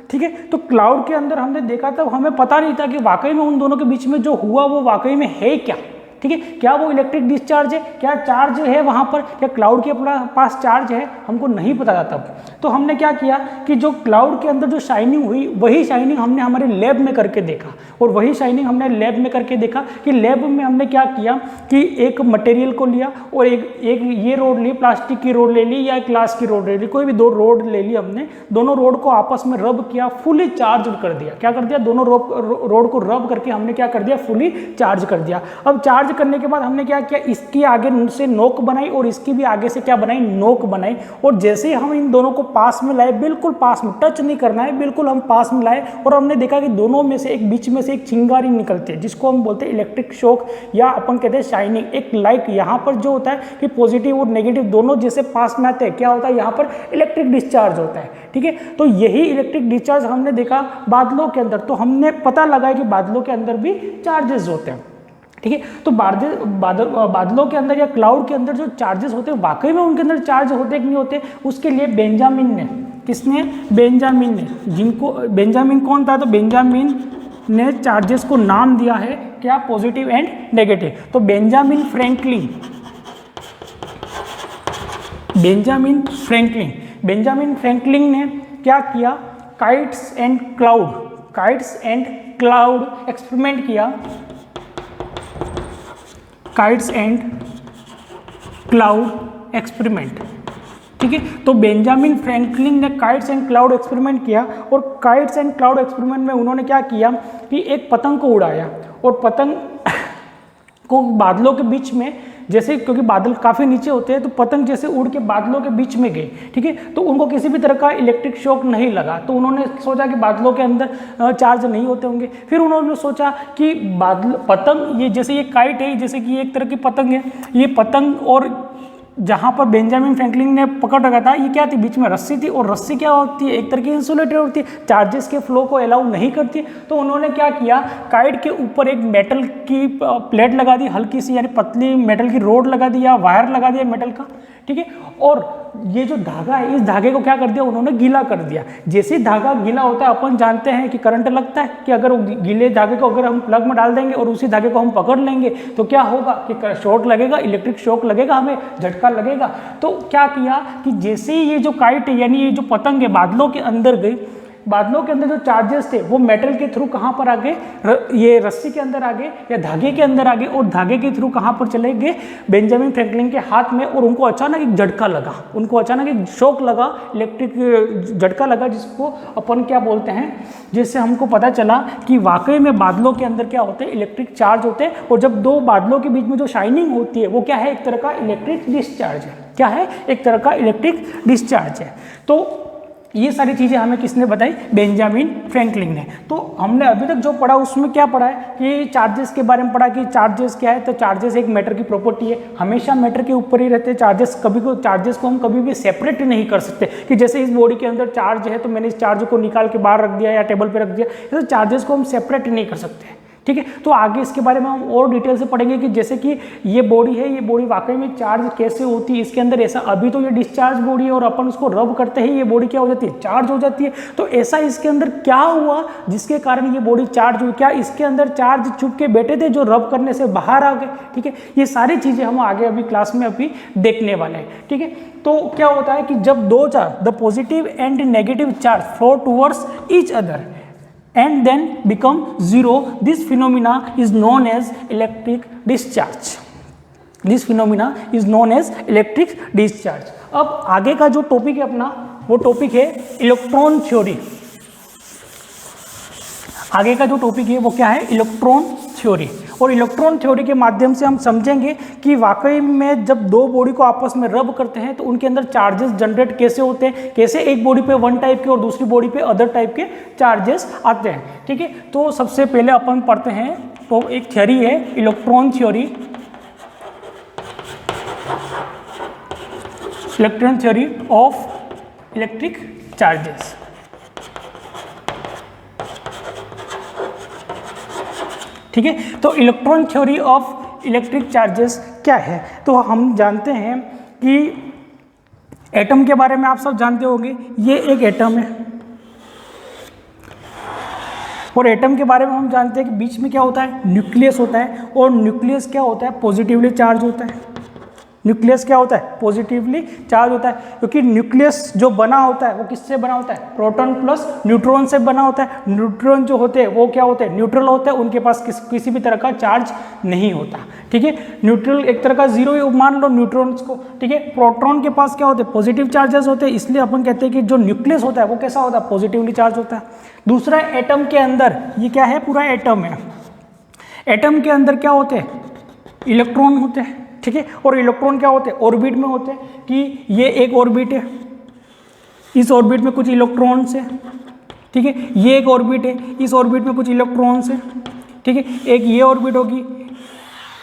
ठीक है, तो क्लाउड के अंदर हमने देखा तब हमें पता नहीं था कि वाकई में उन दोनों के बीच में जो हुआ वो वाकई में है क्या। ठीक है, क्या वो इलेक्ट्रिक डिस्चार्ज है, क्या चार्ज है वहाँ पर, क्या क्लाउड के पास चार्ज है, हमको नहीं पता था तब। तो हमने क्या किया कि जो क्लाउड के अंदर जो शाइनिंग हुई वही शाइनिंग हमने हमारे लैब में करके देखा। और वही शाइनिंग हमने लैब में करके देखा कि लैब में हमने क्या किया कि एक मटेरियल को लिया और एक ये रोड ली, प्लास्टिक की रोड ले ली या ग्लास की रोड ले ली, कोई भी 2 रोड ले ली हमने, दोनों रोड को आपस में रब किया, फुली चार्ज कर दिया। क्या कर दिया, दोनों रोड को रब करके हमने क्या कर दिया, फुली चार्ज कर दिया। अब चार्ज करने के बाद हमने क्या किया, इसकी आगे से नोक बनाई और इसकी भी आगे से क्या बनाई, नोक बनाई। और जैसे ही हम इन दोनों को पास में लाए, बिल्कुल पास में, टच नहीं करना है, बिल्कुल हम पास में लाए और हमने देखा कि दोनों में से एक बीच में से एक चिंगारी निकलती है जिसको हम बोलते हैं इलेक्ट्रिक शॉक या अपन कहते हैं शाइनिंग। एक लाइट यहाँ पर जो होता है कि पॉजिटिव और नेगेटिव दोनों जैसे पास में आते हैं, क्या होता है, यहाँ पर इलेक्ट्रिक डिस्चार्ज होता है। ठीक है, तो यही इलेक्ट्रिक डिस्चार्ज हमने देखा बादलों के अंदर। तो हमने पता लगाया कि बादलों के अंदर भी चार्जेस होते हैं। ठीक है, तो बादलों के अंदर या क्लाउड के अंदर जो चार्जेस होते हैं वाकई में उनके अंदर चार्ज होते कि नहीं होते, उसके लिए बेंजामिन ने, किसने, बेंजामिन ने, जिनको बेंजामिन कौन था, तो बेंजामिन ने चार्जेस को नाम दिया है क्या, पॉजिटिव एंड नेगेटिव। तो बेंजामिन फ्रैंकलिन ने क्या किया, काइट्स एंड क्लाउड एक्सपेरिमेंट किया, काइट्स एंड क्लाउड एक्सपेरिमेंट। ठीक है। तो बेंजामिन फ्रैंकलिन ने काइट्स एंड क्लाउड एक्सपेरिमेंट किया, और काइट्स एंड क्लाउड एक्सपेरिमेंट में उन्होंने क्या किया कि एक पतंग को उड़ाया, और पतंग को बादलों के बीच में, जैसे क्योंकि बादल काफ़ी नीचे होते हैं, तो पतंग जैसे उड़ के बादलों के बीच में गई, ठीक है। तो उनको किसी भी तरह का इलेक्ट्रिक शॉक नहीं लगा, तो उन्होंने सोचा कि बादलों के अंदर चार्ज नहीं होते होंगे। फिर उन्होंने सोचा कि बादल पतंग, ये जैसे ये काइट है, जैसे कि एक तरह की पतंग है, ये पतंग, और जहाँ पर बेंजामिन फ्रैंकलिन ने पकड़ रखा था, ये क्या थी, बीच में रस्सी थी, और रस्सी क्या होती है, एक तरह की इंसुलेटर होती है, चार्जेस के फ्लो को अलाउ नहीं करती। तो उन्होंने क्या किया, काइट के ऊपर एक मेटल की प्लेट लगा दी, हल्की सी, यानी पतली मेटल की रोड लगा दी या वायर लगा दिया मेटल का, ठीक है। और ये जो धागा है, इस धागे को क्या कर दिया उन्होंने, गीला कर दिया। जैसे ही धागा गीला होता है, अपन जानते हैं कि करंट लगता है, कि अगर गीले धागे को अगर हम प्लग में डाल देंगे और उसी धागे को हम पकड़ लेंगे तो क्या होगा कि शॉक लगेगा, इलेक्ट्रिक शॉक लगेगा, हमें झटका लगेगा। तो क्या किया कि जैसे ही ये जो काइट है, यानी ये जो पतंग है, बादलों के अंदर गई, बादलों के अंदर जो चार्जेस थे वो मेटल के थ्रू कहाँ पर आ गए, ये रस्सी के अंदर आ गए या धागे के अंदर आ गए, और धागे के थ्रू कहाँ पर चले गए, बेंजामिन फ्रैंकलिन के हाथ में, और उनको अचानक एक झटका लगा, उनको अचानक एक शॉक लगा, इलेक्ट्रिक झटका लगा, जिसको अपन क्या बोलते हैं, जिससे हमको पता चला कि वाकई में बादलों के अंदर क्या होते हैं, इलेक्ट्रिक चार्ज होते हैं। और जब दो बादलों के बीच में जो शाइनिंग होती है वो क्या है, एक तरह का इलेक्ट्रिक डिस्चार्ज है। क्या है, एक तरह का इलेक्ट्रिक डिस्चार्ज है। तो ये सारी चीज़ें हमें किसने बताई, बेंजामिन फ्रैंकलिन ने। तो हमने अभी तक जो पढ़ा उसमें क्या पढ़ा है कि चार्जेस के बारे में पढ़ा कि चार्जेस क्या है। तो चार्जेस एक मैटर की प्रॉपर्टी है, हमेशा मैटर के ऊपर ही रहते हैं चार्जेस। चार्जेस को हम कभी भी सेपरेट नहीं कर सकते कि जैसे इस बॉडी के अंदर चार्ज है तो मैंने इस चार्ज को निकाल के बाहर रख दिया या टेबल पर रख दिया, तो चार्जेस को हम सेपरेट नहीं कर सकते, ठीक है। तो आगे इसके बारे में हम और डिटेल से पढ़ेंगे कि जैसे कि ये बॉडी है, ये बॉडी वाकई में चार्ज कैसे होती है, इसके अंदर ऐसा, अभी तो ये डिस्चार्ज बॉडी है और अपन उसको रब करते हैं, ये बॉडी क्या हो जाती है, चार्ज हो जाती है। तो ऐसा इसके अंदर क्या हुआ जिसके कारण ये बॉडी चार्ज हुई, क्या इसके अंदर चार्ज चुप के बैठे थे जो रब करने से बाहर आ गए, ठीक है। ये सारी चीज़ें हम आगे अभी क्लास में अभी देखने वाले हैं, ठीक है। तो क्या होता है कि जब दो charge, the positive and negative charge flow towards each other and then become zero, this phenomena is known as electric discharge. This phenomena is known as electric discharge. अब आगे का जो टॉपिक है अपना, वो टॉपिक है इलेक्ट्रॉन थ्योरी। आगे का जो टॉपिक है वो क्या है, इलेक्ट्रॉन थ्योरी। और इलेक्ट्रॉन थ्योरी के माध्यम से हम समझेंगे कि वाकई में जब दो बॉडी को आपस में रब करते हैं तो उनके अंदर चार्जेस जनरेट कैसे होते हैं, कैसे एक बॉडी पे वन टाइप के और दूसरी बॉडी पे अदर टाइप के चार्जेस आते हैं, ठीक है। तो सबसे पहले अपन पढ़ते हैं, तो एक थ्योरी है electron theory, electron theory of electric charges. ठीक है, तो electron theory of electric charges क्या है। तो हम जानते हैं कि एटम के बारे में आप सब जानते होंगे, ये एक एटम है, और एटम के बारे में हम जानते हैं कि बीच में क्या होता है, न्यूक्लियस होता है, और न्यूक्लियस क्या होता है, पॉजिटिवली चार्ज होता है। न्यूक्लियस क्या होता है, पॉजिटिवली चार्ज होता है, क्योंकि न्यूक्लियस जो बना होता है वो किससे बना होता है, प्रोटॉन प्लस न्यूट्रॉन से बना होता है। न्यूट्रॉन जो होते हैं वो क्या होते हैं, न्यूट्रल होते हैं, उनके पास किसी भी तरह का चार्ज नहीं होता, ठीक है। न्यूट्रल एक तरह का जीरो मान लो न्यूट्रॉन्स को, ठीक है। प्रोटॉन के पास क्या होते हैं, पॉजिटिव चार्जेस होते हैं, इसलिए अपन कहते हैं कि जो न्यूक्लियस होता है वो कैसा होता है, पॉजिटिवली चार्ज होता है। दूसरा, एटम के अंदर, ये क्या है, पूरा एटम है, एटम के अंदर क्या होते हैं, इलेक्ट्रॉन होते हैं, ठीक है। और इलेक्ट्रॉन क्या होते हैं, ऑर्बिट में होते हैं, कि ये एक ऑर्बिट है, इस ऑर्बिट में कुछ इलेक्ट्रॉन्स है, ठीक है। ये एक ऑर्बिट है, इस ऑर्बिट में कुछ इलेक्ट्रॉन्स है, ठीक है। एक ये ऑर्बिट होगी,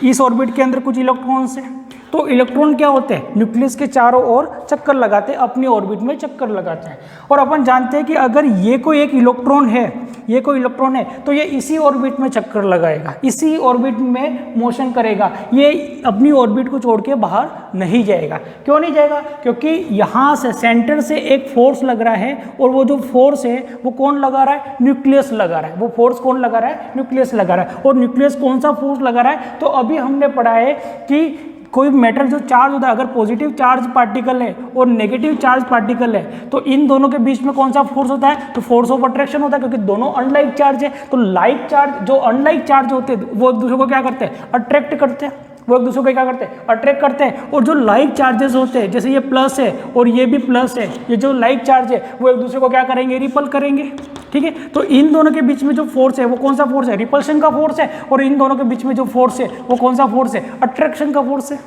इस ऑर्बिट के अंदर कुछ इलेक्ट्रॉन्स है। तो इलेक्ट्रॉन क्या होते हैं, न्यूक्लियस के चारों ओर चक्कर लगाते हैं, अपनी ऑर्बिट में चक्कर लगाते हैं। और अपन जानते हैं कि अगर ये कोई एक इलेक्ट्रॉन है, ये कोई इलेक्ट्रॉन है, तो ये इसी ऑर्बिट में चक्कर लगाएगा, इसी ऑर्बिट में मोशन करेगा, ये अपनी ऑर्बिट को छोड़ के बाहर नहीं जाएगा। क्यों नहीं जाएगा, क्योंकि यहाँ से सेंटर से एक फोर्स लग रहा है, और वो जो फोर्स है वो कौन लगा रहा है, न्यूक्लियस लगा रहा है। वो फोर्स कौन लगा रहा है, न्यूक्लियस लगा रहा है। और न्यूक्लियस कौन सा फोर्स लगा रहा है, तो अभी हमने पढ़ा है कि कोई मैटर जो चार्ज होता है, अगर पॉजिटिव चार्ज पार्टिकल है और नेगेटिव चार्ज पार्टिकल है, तो इन दोनों के बीच में कौन सा फोर्स होता है, तो फोर्स ऑफ अट्रैक्शन होता है, क्योंकि दोनों अनलाइक चार्ज है। तो लाइक चार्ज, जो अनलाइक चार्ज होते हैं वो एक दूसरे को क्या करते हैं, अट्रैक्ट करते हैं। वो एक दूसरे को क्या करते हैं, अट्रैक्ट करते हैं। और जो लाइक चार्जेस होते हैं, जैसे ये प्लस है और ये भी प्लस है, ये जो लाइक चार्ज है वो एक दूसरे को क्या करेंगे, रिपल करेंगे। ठीक है, तो इन दोनों के बीच में जो फोर्स है वो कौन सा फोर्स है, रिपल्शन का फोर्स है। और इन दोनों के बीच में जो फोर्स है वो कौन सा फोर्स है, अट्रैक्शन का फोर्स है।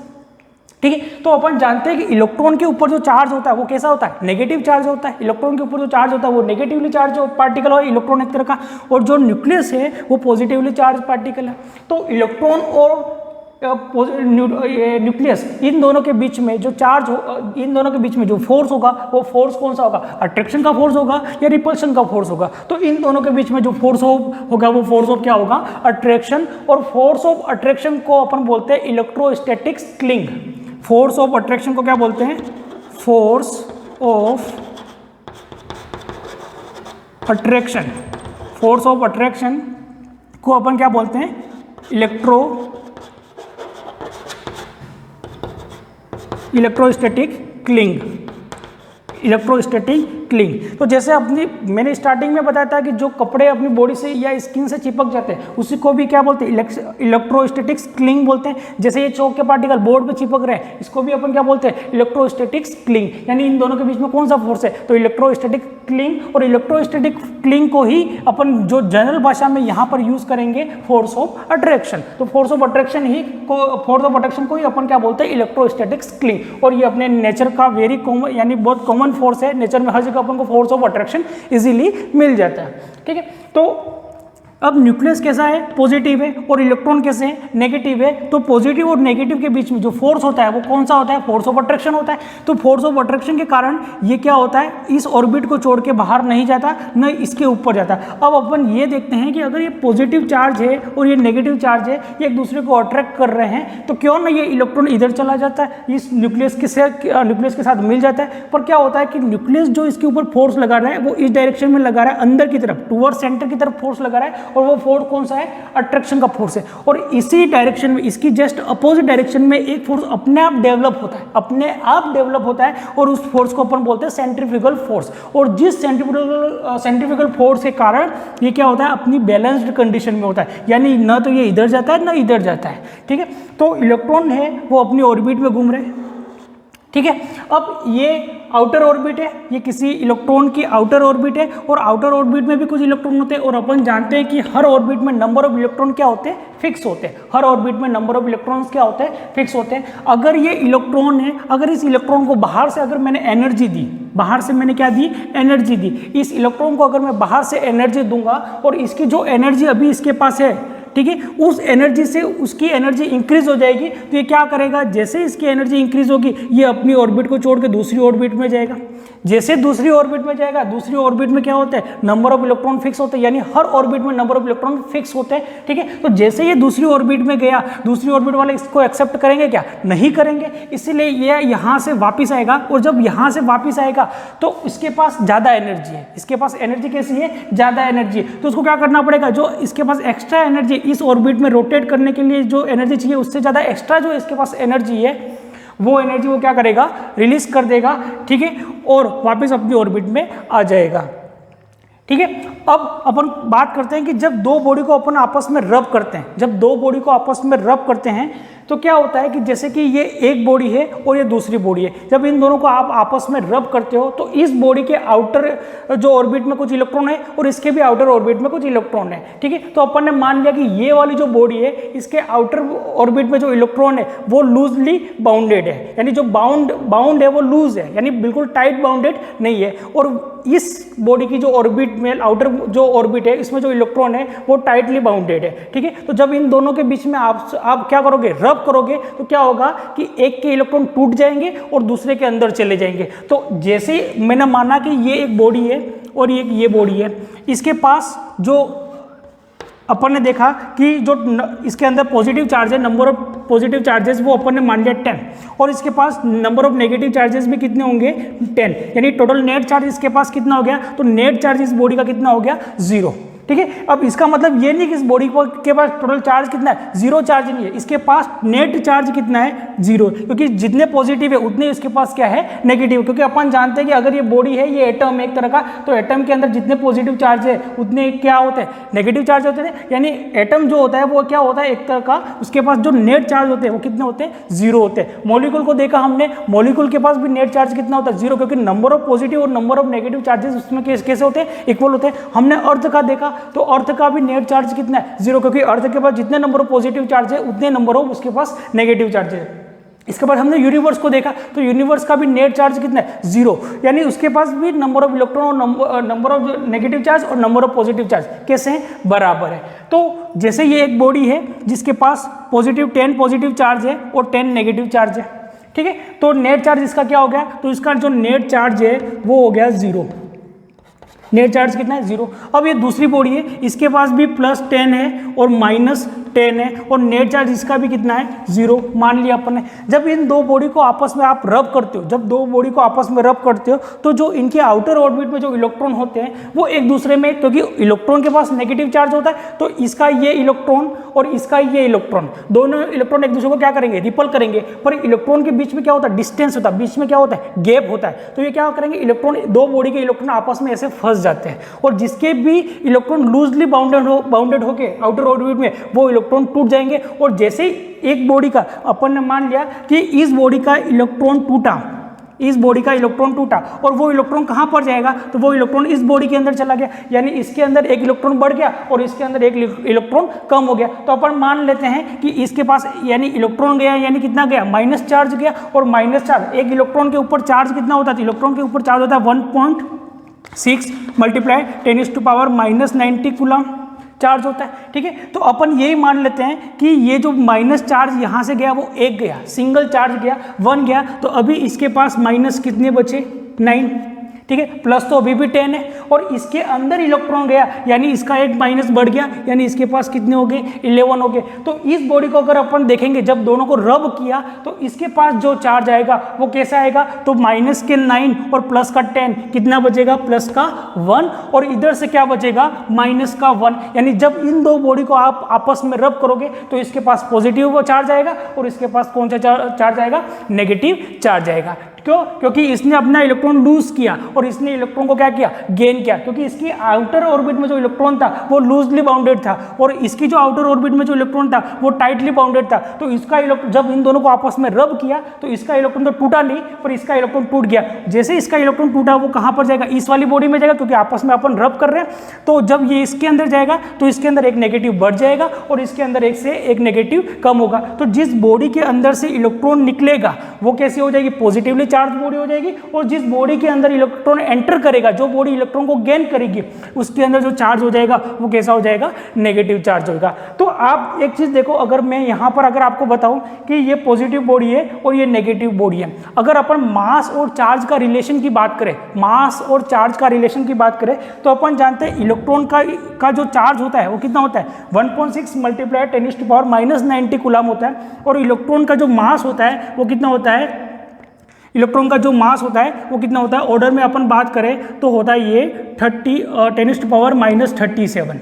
ठीक है, तो अपन जानते हैं कि इलेक्ट्रॉन के ऊपर जो चार्ज होता है वो कैसा होता है, नेगेटिव चार्ज होता है। इलेक्ट्रॉन के ऊपर जो चार्ज होता है वो नेगेटिवली चार्ज पार्टिकल है, इलेक्ट्रॉन एक तरह का। और जो न्यूक्लियस है वो पॉजिटिवली चार्ज पार्टिकल है। तो इलेक्ट्रॉन और न्यूक्लियस, इन दोनों के बीच में जो चार्ज हो, इन दोनों के बीच में जो फोर्स होगा वो फोर्स कौन सा होगा, अट्रैक्शन का फोर्स होगा या रिपल्शन का फोर्स होगा। तो इन दोनों के बीच में जो फोर्स होगा वो फोर्स ऑफ क्या होगा, अट्रैक्शन। और फोर्स ऑफ अट्रैक्शन को अपन बोलते हैं electrostatic sling. Force of attraction को क्या बोलते हैं, force of attraction. Force of attraction को अपन क्या बोलते हैं, इलेक्ट्रोस्टैटिक क्लिंग। Electrostatic cling. तो जैसे अपनी मैंने स्टार्टिंग में बताया था कि जो कपड़े अपनी बॉडी से या स्किन से चिपक जाते हैं उसी को भी क्या बोलते हैं, इलेक्ट्रोस्टैटिक क्लिंग बोलते हैं। जैसे ये चौक के पार्टिकल बोर्ड पे चिपक रहे हैं, इसको भी अपन क्या बोलते हैं, इलेक्ट्रोस्टैटिक क्लिंग। यानी इन दोनों के बीच में कौन सा फोर्स है, तो इलेक्ट्रोस्टैटिक क्लिंग। और इलेक्ट्रोस्टैटिक क्लिंग को ही अपन जो जनरल भाषा में यहाँ पर यूज करेंगे फोर्स ऑफ अट्रैक्शन। तो फोर्स ऑफ अट्रैक्शन को ही अपन क्या बोलते हैं, इलेक्ट्रोस्टैटिक क्लिंग। और ये अपने नेचर का वेरी कॉमन, यानी बहुत कॉमन फोर्स है। नेचर में हर जगह अपन को फोर्स ऑफ अट्रैक्शन इजीली मिल जाता है। ठीक है, तो अब न्यूक्लियस कैसा है, पॉजिटिव है, और इलेक्ट्रॉन कैसे है, नेगेटिव है। तो पॉजिटिव और नेगेटिव के बीच में जो फोर्स होता है वो कौन सा होता है, फोर्स ऑफ अट्रैक्शन होता है। तो फोर्स ऑफ अट्रैक्शन के कारण ये क्या होता है, इस ऑर्बिट को छोड़ के बाहर नहीं जाता, न इसके ऊपर जाता। अब अपन ये देखते हैं कि अगर ये पॉजिटिव चार्ज है और ये नेगेटिव चार्ज है, ये एक दूसरे को अट्रैक्ट कर रहे हैं, तो क्यों ना ये इलेक्ट्रॉन इधर चला जाता है, इस न्यूक्लियस के साथ मिल जाता है। पर क्या होता है कि न्यूक्लियस जो इसके ऊपर फोर्स लगा रहा है वो इस डायरेक्शन में लगा रहा है, अंदर की तरफ, टूवर्ड सेंटर की तरफ फोर्स लगा रहा है। और वो फोर्स कौन सा है, अट्रैक्शन का फोर्स है। और इसी डायरेक्शन में, इसकी जस्ट अपोजिट डायरेक्शन में एक फोर्स अपने आप डेवलप होता है, अपने आप डेवलप होता है। और उस फोर्स को अपन बोलते हैं सेंट्रीफ्यूगल फोर्स। और जिस सेंट्रीफ्यूगल फोर्स के कारण ये क्या होता है, अपनी बैलेंस्ड कंडीशन में होता है, यानी न तो ये इधर जाता है ना इधर जाता है। ठीक है, तो इलेक्ट्रॉन है वो अपनी ऑर्बिट में घूम रहे हैं। ठीक है, अब ये आउटर ऑर्बिट है, ये किसी इलेक्ट्रॉन की आउटर ऑर्बिट है। और आउटर ऑर्बिट में भी कुछ इलेक्ट्रॉन होते हैं। और अपन जानते हैं कि हर ऑर्बिट में नंबर ऑफ इलेक्ट्रॉन क्या होते हैं, फिक्स होते हैं। हर ऑर्बिट में नंबर ऑफ इलेक्ट्रॉन्स क्या होते हैं, फिक्स होते हैं। अगर ये इलेक्ट्रॉन है, अगर इस इलेक्ट्रॉन को बाहर से अगर मैंने एनर्जी दी, बाहर से मैंने क्या दी, एनर्जी दी, इस इलेक्ट्रॉन को अगर मैं बाहर से एनर्जी दूंगा और इसकी जो एनर्जी अभी इसके पास है, ठीक है, उस एनर्जी से उसकी एनर्जी इंक्रीज हो जाएगी। तो ये क्या करेगा, जैसे इसकी एनर्जी इंक्रीज होगी ये अपनी ऑर्बिट को छोड़ के दूसरी ऑर्बिट में जाएगा। जैसे दूसरी ऑर्बिट में जाएगा, दूसरी ऑर्बिट में क्या होता है, नंबर ऑफ इलेक्ट्रॉन फिक्स होते हैं, यानी हर ऑर्बिट में नंबर ऑफ इलेक्ट्रॉन फिक्स होते हैं। ठीक है, तो जैसे ये दूसरी ऑर्बिट में गया, दूसरी ऑर्बिट वाले इसको एक्सेप्ट करेंगे क्या, नहीं करेंगे। इसीलिए ये यहाँ से वापिस आएगा। और जब यहाँ से वापिस आएगा तो इसके पास ज़्यादा एनर्जी है, इसके पास एनर्जी कैसी है, ज़्यादा एनर्जी है। तो उसको क्या करना पड़ेगा, जो इसके पास एक्स्ट्रा एनर्जी इस ऑर्बिट में रोटेट करने के लिए जो एनर्जी चाहिए उससे ज़्यादा एक्स्ट्रा जो इसके पास एनर्जी है वो एनर्जी वो क्या करेगा, रिलीज कर देगा। ठीक है, और वापस अपनी ऑर्बिट में आ जाएगा। ठीक है, अब अपन बात करते हैं कि जब दो बॉडी को अपन आपस में रब करते हैं, जब दो बॉडी को आपस में रब करते हैं तो क्या होता है कि जैसे कि ये एक बॉडी है और ये दूसरी बॉडी है, जब इन दोनों को आप आपस में रब करते हो तो इस बॉडी के आउटर जो ऑर्बिट में कुछ इलेक्ट्रॉन है और इसके भी आउटर ऑर्बिट में कुछ इलेक्ट्रॉन है। ठीक है, तो अपन ने मान लिया कि ये वाली जो बॉडी है इसके आउटर ऑर्बिट में जो इलेक्ट्रॉन है वो लूजली बाउंडेड है, यानी जो बाउंड है वो लूज है, यानी बिल्कुल टाइट बाउंडेड नहीं है। और इस बॉडी की जो ऑर्बिट में आउटर जो ऑर्बिट है इसमें जो इलेक्ट्रॉन है वो टाइटली बाउंडेड है। ठीक है, तो जब इन दोनों के बीच में आप क्या करोगे, रब करोगे, तो क्या होगा कि एक के इलेक्ट्रॉन टूट जाएंगे और दूसरे के अंदर चले जाएंगे। तो जैसे मैंने माना कि ये एक बॉडी है और ये बॉडी है, इसके पास जो अपन ने देखा कि जो इसके अंदर पॉजिटिव चार्ज है, नंबर ऑफ पॉजिटिव चार्जेस वो अपन ने मान लिया 10, और इसके पास नंबर ऑफ नेगेटिव चार्जेस भी कितने होंगे, 10, यानी टोटल नेट चार्ज इसके पास कितना हो गया, तो नेट चार्ज इस बॉडी का कितना हो गया, 0। ठीक है। अब इसका मतलब ये नहीं कि इस बॉडी के पास टोटल चार्ज कितना है, जीरो चार्ज नहीं है, इसके पास नेट चार्ज कितना है, जीरो, क्योंकि जितने पॉजिटिव है उतने इसके पास क्या है, नेगेटिव। क्योंकि अपन जानते हैं कि अगर ये बॉडी है, ये एटम एक तरह का, तो एटम के अंदर जितने पॉजिटिव चार्ज है उतने क्या होते हैं, नेगेटिव चार्ज होते हैं। यानी एटम जो होता है वो क्या होता है, एक तरह का, उसके पास जो नेट चार्ज होते हैं वो कितने होते हैं, जीरो होते हैं। मॉलिक्यूल को देखा हमने, मॉलिक्यूल के पास भी नेट चार्ज कितना होता है, जीरो, क्योंकि नंबर ऑफ पॉजिटिव और नंबर ऑफ नेगेटिव चार्जेस उसमें कैसे होते हैं, इक्वल होते हैं। हमने अर्थ का देखा तो अर्थ का भी नेट चार्ज कितना है, जीरो, क्योंकि अर्थ के पास जितने नंबर ऑफ पॉजिटिव चार्ज है उतने नंबर ऑफ उसके पास नेगेटिव चार्ज है। इसके बाद हमने यूनिवर्स को देखा तो यूनिवर्स का भी नेट चार्ज कितना है, जीरो, यानी उसके पास भी नंबर ऑफ इलेक्ट्रॉन और नंबर ऑफ नेगेटिव चार्ज और नंबर ऑफ पॉजिटिव चार्ज कैसे हैं, बराबर है। तो जैसे ये एक बॉडी है जिसके पास पॉजिटिव 10 पॉजिटिव चार्ज है और 10 नेगेटिव चार्ज है, ठीक है, तो नेट चार्ज इसका क्या हो गया, तो इसका जो नेट चार्ज है वो हो गया जीरो, नेट चार्ज कितना है, जीरो। अब ये दूसरी बॉडी है, इसके पास भी +10 है और -10 है और नेट चार्ज इसका भी कितना है, जीरो, मान लिया अपन ने। जब इन दो बॉडी को आपस में आप रब करते हो, जब दो बॉडी को आपस में रब करते हो तो जो इनके आउटर ऑर्बिट में जो इलेक्ट्रॉन होते हैं वो एक दूसरे में, क्योंकि इलेक्ट्रॉन के पास नेगेटिव चार्ज होता है तो इसका ये इलेक्ट्रॉन और इसका ये इलेक्ट्रॉन, दोनों इलेक्ट्रॉन एक दूसरे को क्या करेंगे, रिपल करेंगे। पर इलेक्ट्रॉन के बीच में क्या होता है, डिस्टेंस होता है, बीच में क्या होता है, गैप होता है। तो ये क्या करेंगे, इलेक्ट्रॉन, दो बॉडी के इलेक्ट्रॉन आपस में ऐसे फंस जाते हैं और जिसके भी इलेक्ट्रॉन लूजली बाउंडेड होके आउटर ऑर्बिट में, वो इलेक्ट्रॉन टूट जाएंगे। और जैसे ही एक बॉडी का, अपन ने मान लिया कि इस बॉडी का इलेक्ट्रॉन टूटा, इस बॉडी का इलेक्ट्रॉन टूटा और वो इलेक्ट्रॉन कहाँ पर जाएगा, तो वो इलेक्ट्रॉन इस बॉडी के अंदर चला गया, यानी इसके अंदर एक इलेक्ट्रॉन बढ़ गया और इसके अंदर एक इलेक्ट्रॉन कम हो गया। तो अपन मान लेते हैं कि इसके पास यानी इलेक्ट्रॉन गया, यानी कितना गया, माइनस चार्ज गया। और माइनस चार्ज, एक इलेक्ट्रॉन के ऊपर चार्ज कितना होता है, इलेक्ट्रॉन के ऊपर चार्ज होता है 1.6 मल्टीप्लाई 10⁻⁻90 कूलम चार्ज होता है, ठीक है। तो अपन यही मान लेते हैं कि ये जो माइनस चार्ज यहाँ से गया वो एक गया, सिंगल चार्ज गया, 1 गया, तो अभी इसके पास माइनस कितने बचे, 9, ठीक है, प्लस तो अभी भी 10 है और इसके अंदर इलेक्ट्रॉन गया, यानी इसका एक माइनस बढ़ गया, यानी इसके पास कितने हो गए, 11 हो गए। तो इस बॉडी को अगर अपन देखेंगे, जब दोनों को रब किया तो इसके पास जो चार्ज आएगा वो कैसा आएगा, तो माइनस के 9 और प्लस का 10, कितना बचेगा, प्लस का 1 और इधर से क्या बचेगा, माइनस का 1। यानी जब इन दो बॉडी को आप आपस में रब करोगे तो इसके पास पॉजिटिव चार्ज आएगा और इसके पास कौन सा चार्ज आएगा, नेगेटिव चार्ज आएगा। क्यों, क्योंकि इसने अपना इलेक्ट्रॉन लूज किया और इसने इलेक्ट्रॉन को क्या किया, गेन किया, क्योंकि इसकी आउटर ऑर्बिट में जो इलेक्ट्रॉन था वो लूजली बाउंडेड था और इसकी जो आउटर ऑर्बिट में जो इलेक्ट्रॉन था वो टाइटली बाउंडेड था। तो इसका इलेक्ट्रॉन, जब इन दोनों को आपस में रब किया तो इसका इलेक्ट्रॉन तो टूटा नहीं, पर इसका इलेक्ट्रॉन टूट गया। जैसे इसका इलेक्ट्रॉन टूटा वो कहाँ पर जाएगा, इस वाली बॉडी में जाएगा, क्योंकि आपस में अपन रब कर रहे हैं। तो जब ये इसके अंदर जाएगा तो इसके अंदर एक नेगेटिव बढ़ जाएगा और इसके अंदर एक से एक नेगेटिव कम होगा। तो जिस बॉडी के अंदर से इलेक्ट्रॉन निकलेगा वो कैसी हो जाएगी, पॉजिटिवली चार्ज बॉडी हो जाएगी। और जिस बॉडी के अंदर इलेक्ट्रॉन एंटर करेगा, जो बॉडी इलेक्ट्रॉन को गेन करेगी, उसके अंदर जो चार्ज हो जाएगा वो कैसा हो जाएगा, नेगेटिव चार्ज होगा। तो आप एक चीज देखो, अगर मैं यहाँ पर अगर आपको बताऊं कि ये पॉजिटिव बॉडी है और ये नेगेटिव बॉडी है, अगर अपन मास और चार्ज का रिलेशन की बात करें, मास और चार्ज का रिलेशन की बात करें, तो अपन जानते हैं इलेक्ट्रॉन का जो चार्ज होता है वो कितना होता है, 1.6 मल्टीप्लाई 10⁻⁻90 कूलम होता है। और इलेक्ट्रॉन का जो मास होता है वो कितना होता है, इलेक्ट्रॉन का जो मास होता है वो कितना होता है, ऑर्डर में अपन बात करें तो होता है ये 10⁻⁻37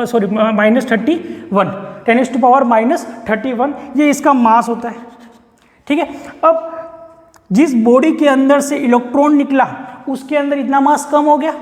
सॉरी -31 10⁻⁻31 ये इसका मास होता है, ठीक है। अब जिस बॉडी के अंदर से इलेक्ट्रॉन निकला उसके अंदर इतना मास कम हो गया,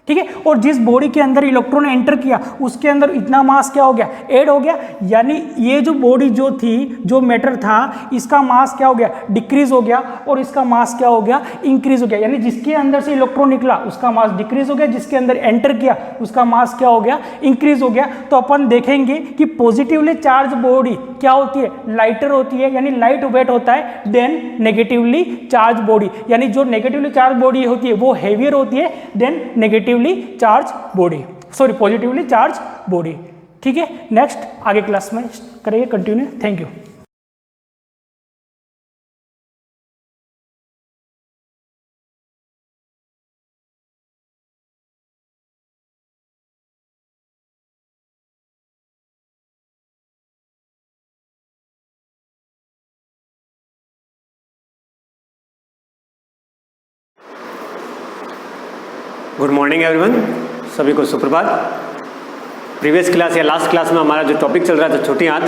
ठीक है, और जिस बॉडी के अंदर इलेक्ट्रॉन एंटर किया उसके अंदर इतना मास क्या हो गया, ऐड हो गया। यानी ये जो बॉडी जो थी, जो मैटर था, इसका मास क्या हो गया, डिक्रीज हो गया और इसका मास क्या हो गया, इंक्रीज हो गया। यानी जिसके अंदर से इलेक्ट्रॉन निकला उसका मास डिक्रीज हो गया, जिसके अंदर एंटर किया उसका मास क्या हो गया, इंक्रीज हो गया। तो अपन देखेंगे कि पॉजिटिवली चार्ज बॉडी क्या होती है, लाइटर होती है, यानी लाइट वेट होता है देन नेगेटिवली चार्ज बॉडी। यानी जो नेगेटिवली चार्ज बॉडी होती है वो हेवियर होती है then negatively charge body, sorry positively charge body, ठीक है। नेक्स्ट आगे क्लास में करेंगे continue. Thank you. Good morning everyone, सभी को सुप्रभात। प्रीवियस क्लास या लास्ट क्लास में हमारा जो टॉपिक चल रहा था छोटी आंत,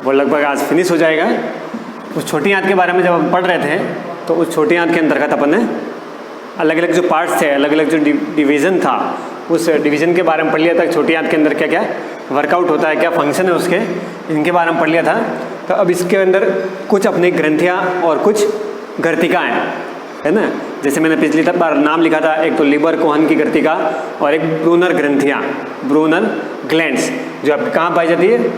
वो लगभग आज फिनिश हो जाएगा। उस छोटी आंत के बारे में जब हम पढ़ रहे थे तो उस छोटी आंत के अंतर्गत अपन ने अलग अलग जो पार्ट्स थे, अलग अलग जो डिवीज़न था, उस डिवीज़न के बारे में पढ़ लिया था। छोटी आंत के अंदर क्या क्या वर्कआउट होता है, क्या फंक्शन है उसके, इनके बारे में पढ़ लिया था। तो अब इसके अंदर कुछ अपनी ग्रंथियाँ और कुछ गर्तिकाएँ, है ना। जैसे मैंने पिछली बार नाम लिखा था, एक तो लीबर कोहन की गर्तिका और एक ब्रूनर ग्रंथियाँ, ब्रूनर ग्लैंड्स, जो आपकी कहाँ पाई जाती है,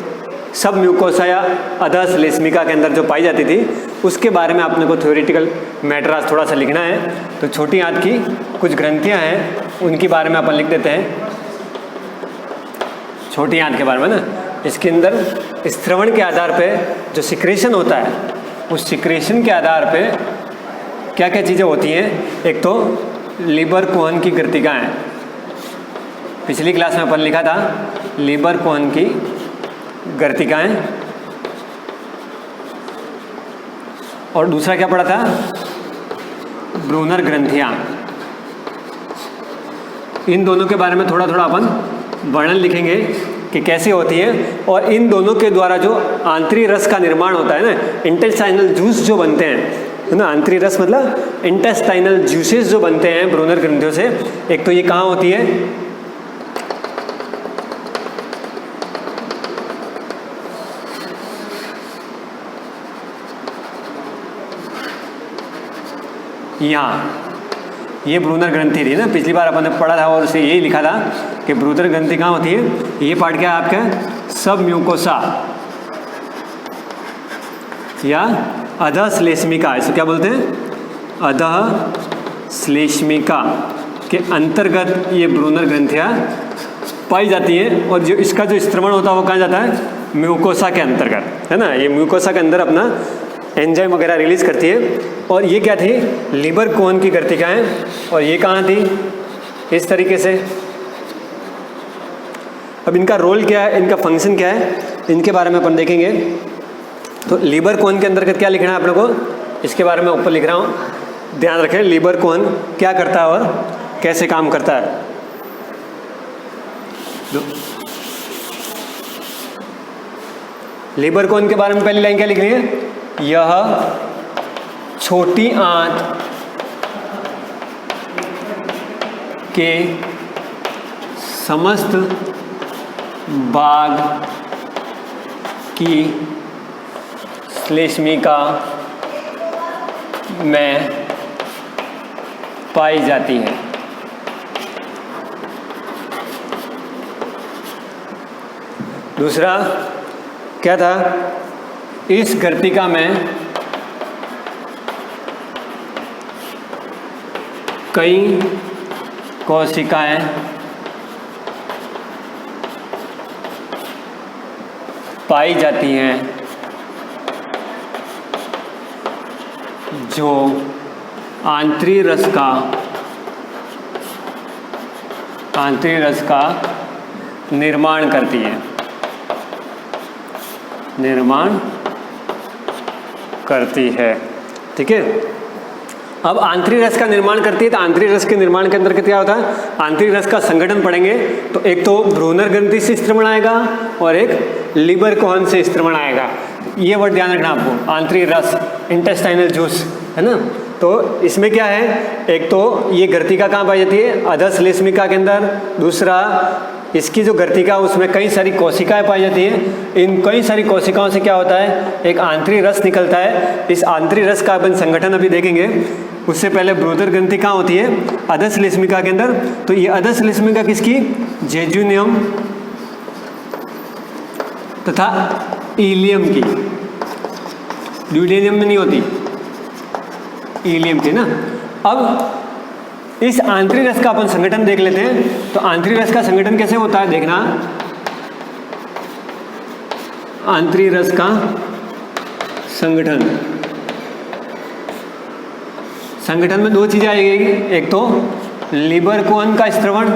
सब म्यूकोसा या अधः श्लेष्मिका के अंदर जो पाई जाती थी, उसके बारे में आपने को थ्योरेटिकल मैटर आज थोड़ा सा लिखना है। तो छोटी आंत की कुछ ग्रंथियाँ हैं, उनके बारे में अपन लिख देते हैं। छोटी आंत के बारे में ना, इसके अंदर स्त्रवण के आधार पे जो सिक्रेशन होता है, उस सिक्रेशन के आधार पे क्या क्या चीज़ें होती हैं। एक तो लीबर कोहन की गर्तिकाएँ, पिछली क्लास में अपन लिखा था लीबर कोहन की गर्तिकाएँ, और दूसरा क्या पढ़ा था, ब्रूनर ग्रंथियाँ। इन दोनों के बारे में थोड़ा थोड़ा अपन वर्णन लिखेंगे कि कैसे होती है, और इन दोनों के द्वारा जो आंतरिक रस का निर्माण होता है ना, इंटेस्टाइनल जूस जो बनते हैं, है ना। आंतरिक रस मतलब इंटेस्टाइनल जूसेस जो बनते हैं ब्रूनर ग्रंथियों से, एक तो ये कहाँ होती है, यहाँ ये ब्रूनर ग्रंथि थी ना, पिछली बार अपन ने पढ़ा था और उसे यही लिखा था कि ब्रूनर ग्रंथि कहाँ होती है। ये पार्ट क्या है आपका, सब म्यूकोसा या अधः श्लेष्मिका, इसे क्या बोलते हैं, अधः श्लेष्मिका के अंतर्गत ये ब्रूनर ग्रंथियाँ पाई जाती हैं। और जो इसका जो स्त्रवण होता है वो कहाँ जाता है, म्यूकोसा के अंतर्गत, है ना। ये म्यूकोसा के अंदर अपना एंजाइम वगैरह रिलीज करती है। और ये क्या थी, लीबर कोहन की गर्तिकाएँ, और ये कहाँ थी, इस तरीके से। अब इनका रोल क्या है, इनका फंक्शन क्या है, इनके बारे में अपन देखेंगे। तो लीबर कोहन के अंतर्गत क्या लिखना है आप लोगों को, इसके बारे में ऊपर लिख रहा हूँ, ध्यान रखें। लीबर कोहन क्या करता है और कैसे काम करता है। लीबर कोहन के बारे में पहली लाइन क्या लिखनी है, यह छोटी आंत के समस्त भाग की श्लेष्मिका में पाई जाती है। दूसरा क्या था, इस गर्तिका में कई कोशिकाएं पाई जाती हैं जो आंतरिक रस का निर्माण करती है, ठीक है। अब आंतरिक रस का निर्माण करती है, तो आंतरिक रस के निर्माण के अंदर क्या होता है, आंतरिक रस का संगठन पढ़ेंगे। तो एक तो ब्रूनर ग्रंथि से स्त्रवण आएगा और एक लीबर कोहन से स्त्रवण आएगा। ये वर्ड ध्यान रखना आपको, आंतरिक रस, इंटेस्टाइनल जूस, है ना। तो इसमें क्या है, एक तो ये गर्तिका कहाँ पाई जाती है, अधः श्लेष्मिका के अंदर। दूसरा, इसकी जो गर्तिका उसमें कई सारी कोशिकाएं पाई जाती हैं। इन कई सारी कोशिकाओं से क्या होता है, एक आंतरिक रस निकलता है। इस आंतरिक रस का अपन संगठन अभी देखेंगे। उससे पहले ब्रूनर ग्रंथि कहाँ होती है, अधः श्लेष्मिका के अंदर। तो ये अधः श्लेष्मिका किसकी, जेजुनियम तथा इलियम की, ड्यूडेनियम में नहीं होती, इलियम की ना। अब इस आंतरिक रस का अपन संगठन देख लेते हैं। तो आंतरिक रस का संगठन कैसे होता है, देखना। आंतरिक रस का संगठन में दो चीजें आएगी, एक तो लीबर कोहन का स्त्रवण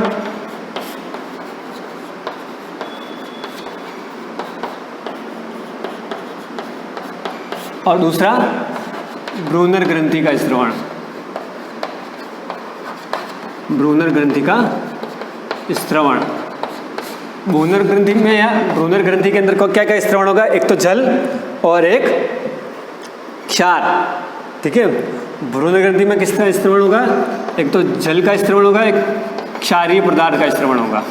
और दूसरा ब्रूनर ग्रंथि का स्त्रवण। ब्रूनर ग्रंथि का स्त्रवण, भ्रूणर ग्रंथि में या भ्रूणर ग्रंथि के अंदर क्या क्या स्त्रवण होगा? एक तो जल और एक क्षार, ठीक है। भ्रूण ग्रंथि में किस तरह स्त्रवण होगा? एक तो जल का स्त्रवण होगा, एक क्षारीय पदार्थ का स्त्रवण होगा।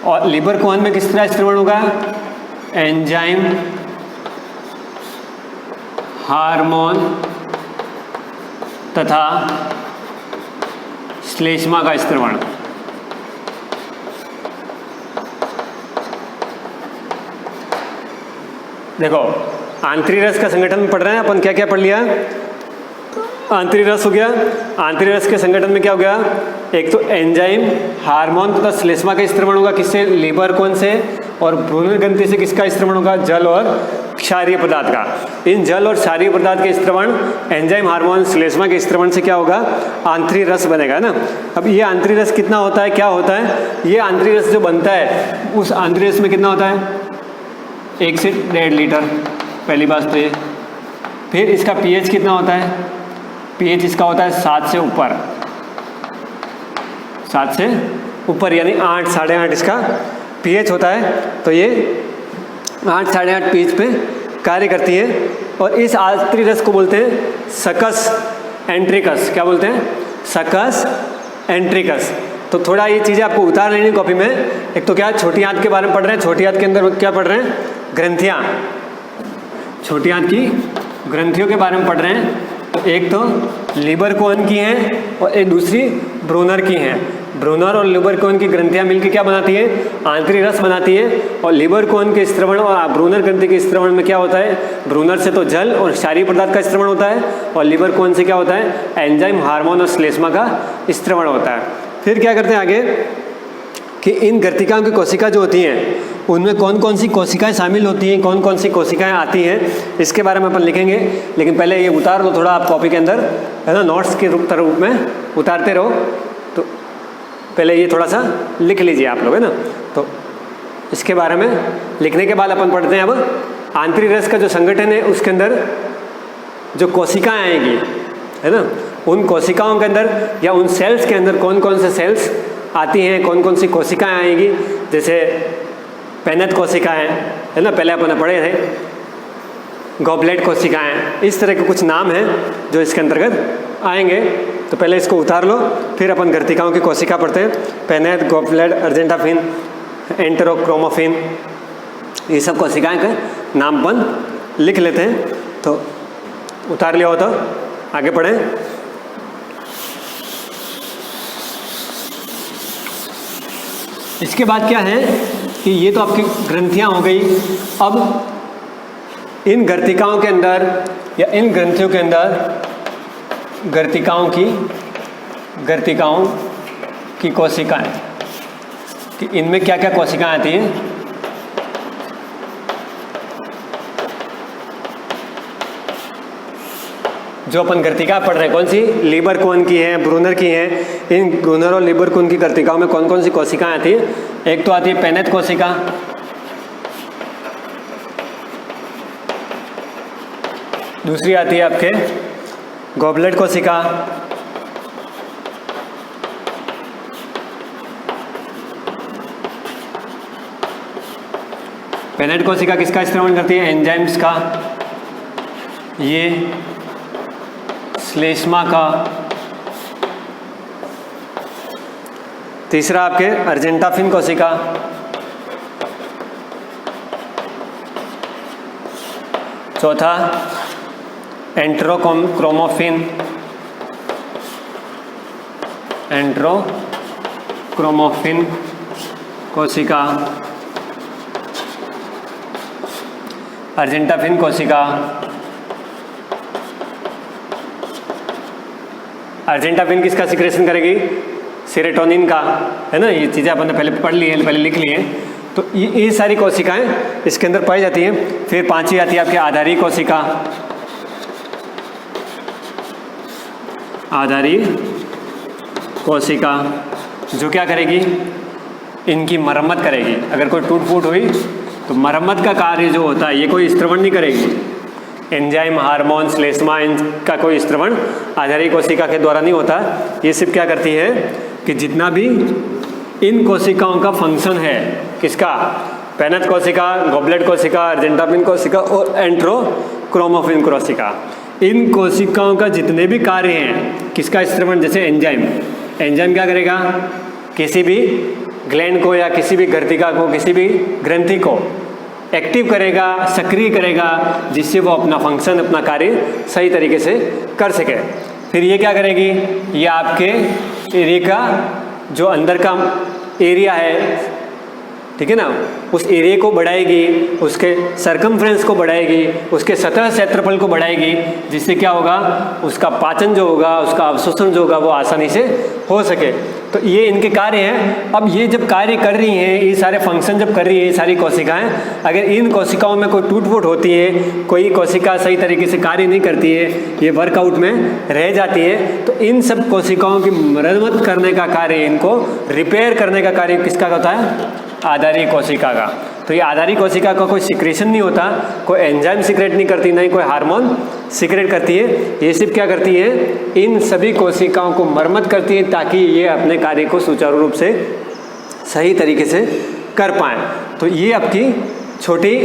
और लीबर कोहन में किस तरह स्त्रवण होगा? एंजाइम, हार्मोन तथा श्लेष्मा का स्त्रवण। देखो आंतरिक रस का संगठन में पढ़ रहे हैं अपन, क्या क्या पढ़ लिया? आंतरिक रस हो गया। आंतरिक रस के संगठन में क्या हो गया? एक तो एंजाइम, हार्मोन तथा श्लेष्मा का स्त्रवण होगा। किससे? लीबर कोन से। और भ्रूण ग्रंथि से किसका स्त्रवण होगा? जल और क्षारीय पदार्थ का। इन जल और क्षारीय पदार्थ के स्त्रवण, एंजाइम, हार्मोन, श्लेष्मा के स्त्रवण से क्या होगा? आंतरिक रस बनेगा ना। अब ये आंतरिक रस कितना होता है, क्या होता है? ये आंतरिक रस जो बनता है उस आंतरिक रस में कितना होता है? 1 से 1.5 लीटर, पहली बात तो ये। फिर इसका पीएच कितना होता है? पीएच इसका होता है 7 से ऊपर, 7 से ऊपर यानी 8, 8.5 इसका पीएच होता है। तो ये 8, 8.5 पीएच पे कार्य करती है। और इस आंतरिक रस को बोलते हैं सकस एंट्रिकस। क्या बोलते हैं? सकस एंट्रिकस। तो थोड़ा ये चीज़ें आपको उतार लेनी कॉपी में। एक तो क्या, छोटी आंत के बारे में पढ़ रहे हैं। छोटी आंत के अंदर क्या पढ़ रहे हैं? ग्रंथियाँ। छोटी आंत की ग्रंथियों के बारे में पढ़ रहे हैं। तो एक तो लीबर कोहन की हैं और एक दूसरी ब्रूनर की हैं। ब्रूनर और लीबर कोहन की ग्रंथियाँ मिलकर क्या बनाती है? आंतरिक रस बनाती है। और लीबर कोहन के स्त्रवण और ब्रूनर ग्रंथि के स्त्रवण में क्या होता है? ब्रूनर से तो जल और क्षारीय पदार्थ का स्त्रवण होता है, और लीबर कोहन से क्या होता है? एंजाइम, हार्मोन और श्लेष्मा का स्त्रवण होता है। फिर क्या करते हैं आगे कि इन गर्तिकाओं की कोशिका जो होती हैं उनमें कौन कौन सी कोशिकाएं शामिल होती हैं, कौन कौन सी कोशिकाएं आती हैं, इसके बारे में अपन लिखेंगे। लेकिन पहले ये उतार लो थोड़ा आप कॉपी के अंदर, है ना, नोट्स के रूप में उतारते रहो। तो पहले ये थोड़ा सा लिख लीजिए आप लोग, है ना। तो इसके बारे में लिखने के बाद अपन पढ़ते हैं अब आंतरिक रस का जो संगठन है उसके अंदर जो कोशिकाएँ आएंगी, है ना, उन कोशिकाओं के अंदर या उन सेल्स के अंदर कौन कौन से सेल्स आती हैं, कौन कौन सी कोशिकाएँ आएंगी। जैसे पेनेट कोशिकाएँ, है ना, पहले अपन पढ़े थे। गॉबलेट कोशिकाएँ, इस तरह के कुछ नाम हैं जो इसके अंतर्गत आएंगे। तो पहले इसको उतार लो, फिर अपन गर्तिकाओं की कोशिका पढ़ते हैं। पेनेट, गॉबलेट, अर्जेंटाफिन, एंटेरोक्रोमोफिन, ये सब कोशिकाएँ का नाम अपन लिख लेते हैं। तो उतार लिया हो तो आगे पढ़ें। इसके बाद क्या है कि ये तो आपकी ग्रंथियां हो गई। अब इन गर्तिकाओं के अंदर या इन ग्रंथियों के अंदर गर्तिकाओं की कोशिकाएं, कि इनमें क्या क्या कोशिकाएं आती हैं। जो अपन गर्तिका पढ़ रहे हैं कौन सी? लीबर कोहन की है, ब्रूनर की है। इन ब्रूनर और लीबर कोहन की गर्तिकाओं में कौन कौन सी कोशिकाएं आती है? एक तो आती है पेनेट कोशिका, दूसरी आती है आपके गॉबलेट कोशिका, पेनेट कोशिका किसका इस्तेमाल करती है? एंजाइम्स का। ये श्लेष्मा का। तीसरा आपके अर्जेंटाफिन कोशिका, चौथा एंटेरोक्रोमोफिन, कोशिका, अर्जेंटाफिन कोशिका। अर्जेंटाफिन किसका सिक्रेशन करेगी? सेरोटोनिन का, है ना। ये चीज़ें अपन ने पहले पढ़ ली हैं, पहले लिख ली हैं। तो ये सारी कोशिकाएं इसके अंदर पाई जाती हैं। फिर पांचवी आती है आपकी आधारी कोशिका, जो क्या करेगी? इनकी मरम्मत करेगी। अगर कोई टूट फूट हुई तो मरम्मत का कार्य जो होता है, ये कोई स्त्रवण नहीं करेगी। एंजाइम, हार्मोन, श्लेष्मा, इनका कोई स्त्रवण आधारी कोशिका के द्वारा नहीं होता। ये सिर्फ क्या करती है कि जितना भी इन कोशिकाओं का फंक्शन है, किसका? पेनथ कोशिका, गॉबलेट कोशिका, अर्जेंटापिन कोशिका और एंट्रोक्रोमोफिन कोशिका। इन कोशिकाओं का जितने भी कार्य हैं, किसका स्त्रवण? जैसे एंजाइम, एंजाइम क्या करेगा? किसी भी ग्लैंड को या किसी भी ग्रंथिका को, किसी भी ग्रंथि को एक्टिव करेगा, सक्रिय करेगा, जिससे वो अपना फंक्शन, अपना कार्य सही तरीके से कर सके। फिर ये क्या करेगी? ये आपके एरिया का जो अंदर का एरिया है, ठीक है ना, उस एरिया को बढ़ाएगी, उसके सरकमफ्रेंस को बढ़ाएगी, उसके सतह क्षेत्रफल को बढ़ाएगी, जिससे क्या होगा? उसका पाचन जो होगा, उसका अवशोषण जो होगा वो आसानी से हो सके। तो ये इनके कार्य हैं। अब ये जब कार्य कर रही हैं, ये सारे फंक्शन जब कर रही है ये सारी कोशिकाएं, अगर इन कोशिकाओं में कोई टूट फूट होती है, कोई कोशिका सही तरीके से कार्य नहीं करती है, ये वर्कआउट में रह जाती है, तो इन सब कोशिकाओं की मरम्मत करने का कार्य, इनको रिपेयर करने का कार्य किसका होता है? आधारी कोशिका का। तो ये आधारी कोशिका का कोई सिक्रेशन नहीं होता, कोई एंजाइम सिक्रेट नहीं करती, नहीं कोई हार्मोन सिक्रेट करती है। ये सिर्फ क्या करती है? इन सभी कोशिकाओं को मरम्मत करती है ताकि ये अपने कार्य को सुचारू रूप से सही तरीके से कर पाएँ। तो ये आपकी छोटी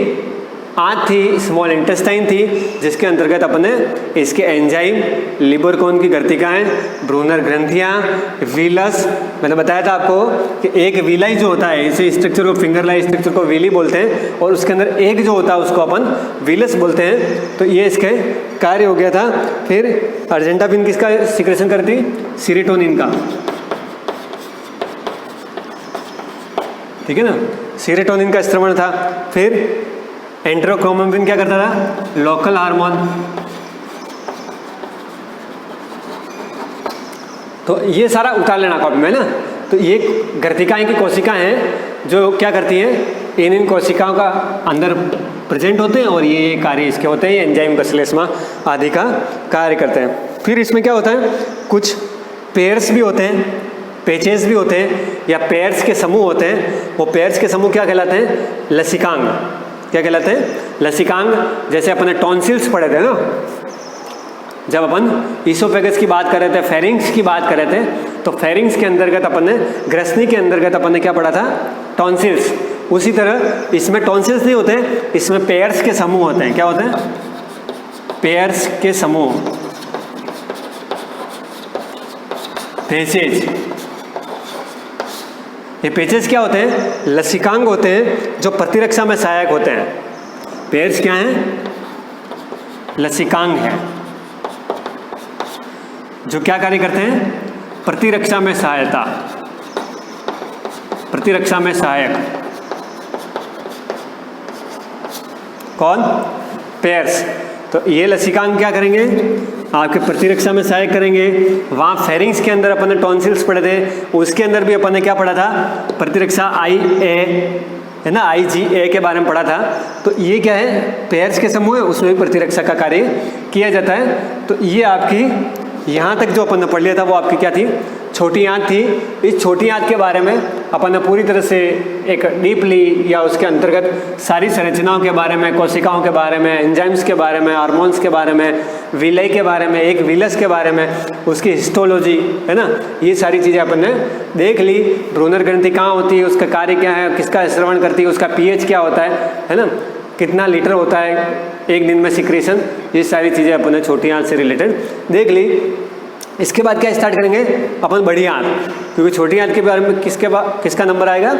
आंत थी, स्मॉल इंटेस्टाइन थी, जिसके अंतर्गत अपने इसके एंजाइम, लिबर कोन की ग्रंथिकाएं, ब्रूनर ग्रंथियां, वीलस, मैंने बताया था आपको कि एक वीलाई जो होता है, इसे स्ट्रक्चर को फिंगर लाई स्ट्रक्चर को वीली बोलते हैं, और उसके अंदर एक जो होता है उसको अपन वीलस बोलते हैं। तो ये इसके कार्य हो गया था। फिर अर्जेंटापिन किसका सिक्रेशन करती? सीरोटोनिन का, ठीक है ना, सीरोटोनिन का स्त्रवण था। फिर एंट्रोक्रोमोफिन क्या करता था? Local hormone. तो ये सारा उतार लेना कॉपी में ना। तो ये ग्रंथिकाएं की कोशिकाएं हैं जो क्या करती हैं? इन कोशिकाओं का अंदर प्रेजेंट होते हैं और ये कार्य इसके होते हैं, एंजाइम का श्लेष्मा आदि का कार्य करते हैं। फिर इसमें क्या होता है? कुछ पेयर्स भी होते हैं, पेचेस भी होते हैं, या पेयर्स के समूह होते हैं। वो पेयर्स के समूह क्या कहलाते हैं? लसिकांग। क्या कहलाते हैं? लसिकांग। जैसे अपने टॉन्सिल्स पढ़े थे ना, जब अपन ईसोफेगस की बात कर रहे थे, फेरिंग्स की बात कर रहे थे, तो फेरिंग्स के अंतर्गत अपन ने, ग्रसनी के अंतर्गत अपन ने क्या पढ़ा था? टॉन्सिल्स। उसी तरह इसमें टॉन्सिल्स नहीं होते, इसमें पेयर्स के समूह होते हैं। क्या होते हैं? पेयर्स के समूह, पेचेज। ये पेचेस क्या होते हैं? लसिकांग होते हैं जो प्रतिरक्षा में सहायक होते हैं। पेयर्स क्या हैं? लसिकांग है, जो क्या कार्य करते हैं? प्रतिरक्षा में सहायता, प्रतिरक्षा में सहायक। कौन? पेयर्स। तो ये लसिकांग क्या करेंगे? आपके प्रतिरक्षा में सहायक करेंगे। वहाँ फेरिंग्स के अंदर अपन ने टॉन्सिल्स पढ़े थे, उसके अंदर भी अपन ने क्या पढ़ा था? प्रतिरक्षा IA है ना, IgA के बारे में पढ़ा था। तो ये क्या है? पेयर्स के समूह है, उसमें भी प्रतिरक्षा का कार्य किया जाता है। तो ये आपकी यहाँ तक जो अपन ने पढ़ लिया था वो आपकी क्या थी? छोटी आंत थी। इस छोटी आंत के बारे में अपन ने पूरी तरह से एक डीपली या उसके अंतर्गत सारी संरचनाओं के बारे में, कोशिकाओं के बारे में, एंजाइम्स के बारे में, हार्मोन्स के बारे में, विलय के बारे में, एक विलस के बारे में, उसकी हिस्टोलॉजी है ना, ये सारी चीज़ें अपन ने देख ली। ब्रूनर ग्रंथि कहाँ होती है, उसका कार्य क्या है, किसका श्रवण करती है, उसका pH क्या होता है ना, कितना लीटर होता है एक दिन में सिक्रेशन, ये सारी चीज़ें अपन ने छोटी आंत से रिलेटेड देख ली। इसके बाद क्या स्टार्ट करेंगे अपन? बड़ी आंत, क्योंकि छोटी आंत के बारे में किसका नंबर आएगा?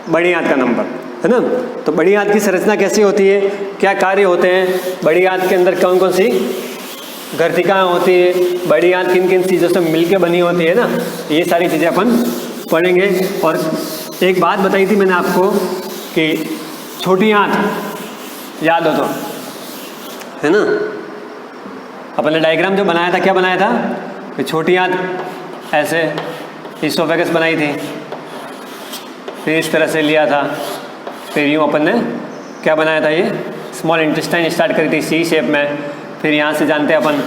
बड़ी आंत का नंबर है ना। तो बड़ी आंत की संरचना कैसी होती है, क्या कार्य होते हैं, बड़ी आंत के अंदर कौन कौन सी ग्रंथिकाएं होती है, बड़ी आंत किन किन चीज़ों से मिलकर बनी होती है ना, ये सारी चीज़ें अपन पढ़ेंगे। और एक बात बताई थी मैंने आपको कि छोटी आंत याद हो तो, है ना, अपन ने डायग्राम जो बनाया था, क्या बनाया था कि छोटी आंत ऐसे ईसोफेगस बनाई थी, फिर इस तरह से लिया था, फिर यूँ अपन ने क्या बनाया था, ये स्मॉल इंटेस्टाइन स्टार्ट करी थी C शेप में, फिर यहाँ से जानते हैं अपन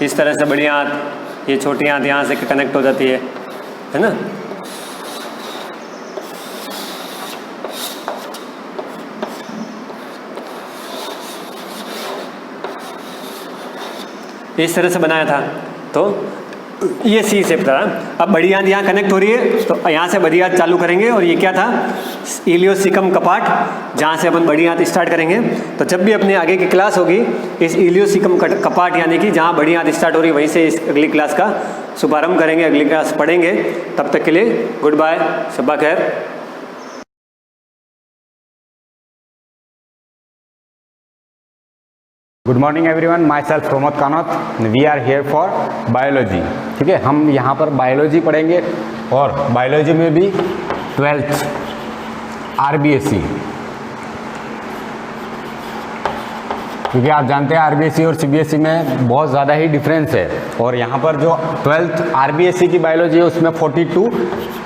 इस तरह से बड़ी आंत, ये छोटी आंत यहाँ से कनेक्ट हो जाती है ना। इस तरह से बनाया था। तो ये सी शेप था। अब बड़ी आंत यहाँ कनेक्ट हो रही है, तो यहाँ से बड़ी आंत चालू करेंगे। और ये क्या था, इलियोसिकम कपाट, जहाँ से अपन बड़ी आंत स्टार्ट करेंगे। तो जब भी अपने आगे की क्लास होगी, इस इलियोसिकम कपाट यानी कि जहाँ बड़ी आंत स्टार्ट हो रही है, वहीं से इस अगली क्लास का शुभारंभ करेंगे, अगली क्लास पढ़ेंगे। तब तक के लिए गुड बाय, शब्बा खैर। Good morning everyone, myself Pramod Kanaut, we are here for biology. ठीक है, हम यहाँ पर बायोलॉजी पढ़ेंगे और बायोलॉजी में भी 12th RBSc, क्योंकि आप जानते हैं RBSc और CBSE में बहुत ज़्यादा ही डिफरेंस है। और यहाँ पर जो 12th RBSc की बायोलॉजी है उसमें 42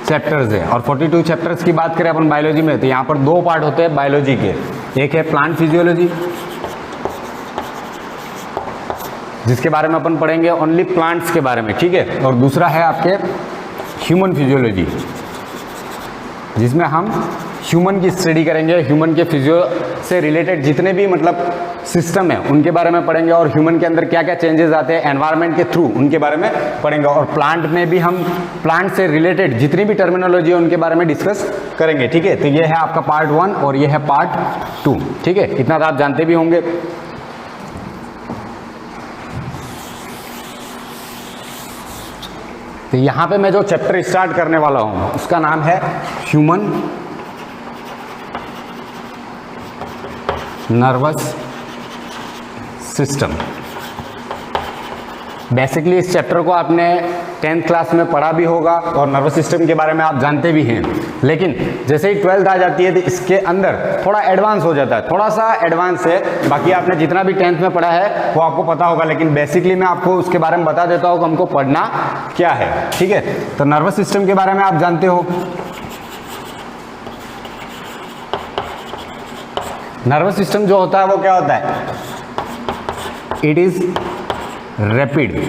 चैप्टर्स है। और 42 चैप्टर्स की बात करें अपन बायोलॉजी में, तो यहाँ पर 2 पार्ट होते हैं बायोलॉजी के। एक है प्लांट फिजियोलॉजी, जिसके बारे में अपन पढ़ेंगे ओनली प्लांट्स के बारे में, ठीक है। और दूसरा है आपके ह्यूमन फिजियोलॉजी, जिसमें हम ह्यूमन की स्टडी करेंगे, ह्यूमन के फिजियो से रिलेटेड जितने भी मतलब सिस्टम है उनके बारे में पढ़ेंगे, और ह्यूमन के अंदर क्या क्या चेंजेस आते हैं एनवायरनमेंट के थ्रू, उनके बारे में पढ़ेंगे। और प्लांट में भी हम प्लांट से रिलेटेड जितनी भी टर्मिनोलॉजी है उनके बारे में डिस्कस करेंगे, ठीक है। तो ये है आपका पार्ट 1 और ये है पार्ट 2, ठीक है। इतना तो आप जानते भी होंगे। तो यहाँ पे मैं जो चैप्टर स्टार्ट करने वाला हूँ उसका नाम है ह्यूमन नर्वस सिस्टम। बेसिकली इस चैप्टर को आपने 10th क्लास में पढ़ा भी होगा और नर्वस सिस्टम के बारे में आप जानते भी हैं, लेकिन जैसे ही 12th आ जाती है तो इसके अंदर थोड़ा एडवांस हो जाता है, थोड़ा सा एडवांस है। बाकी आपने जितना भी 10th में पढ़ा है वो आपको पता होगा, लेकिन बेसिकली मैं आपको उसके बारे में बता देता हूँ कि हमको पढ़ना क्या है, ठीक है। तो नर्वस सिस्टम के बारे में आप जानते हो, नर्वस सिस्टम जो होता है वो क्या होता है, इट इज रैपिड।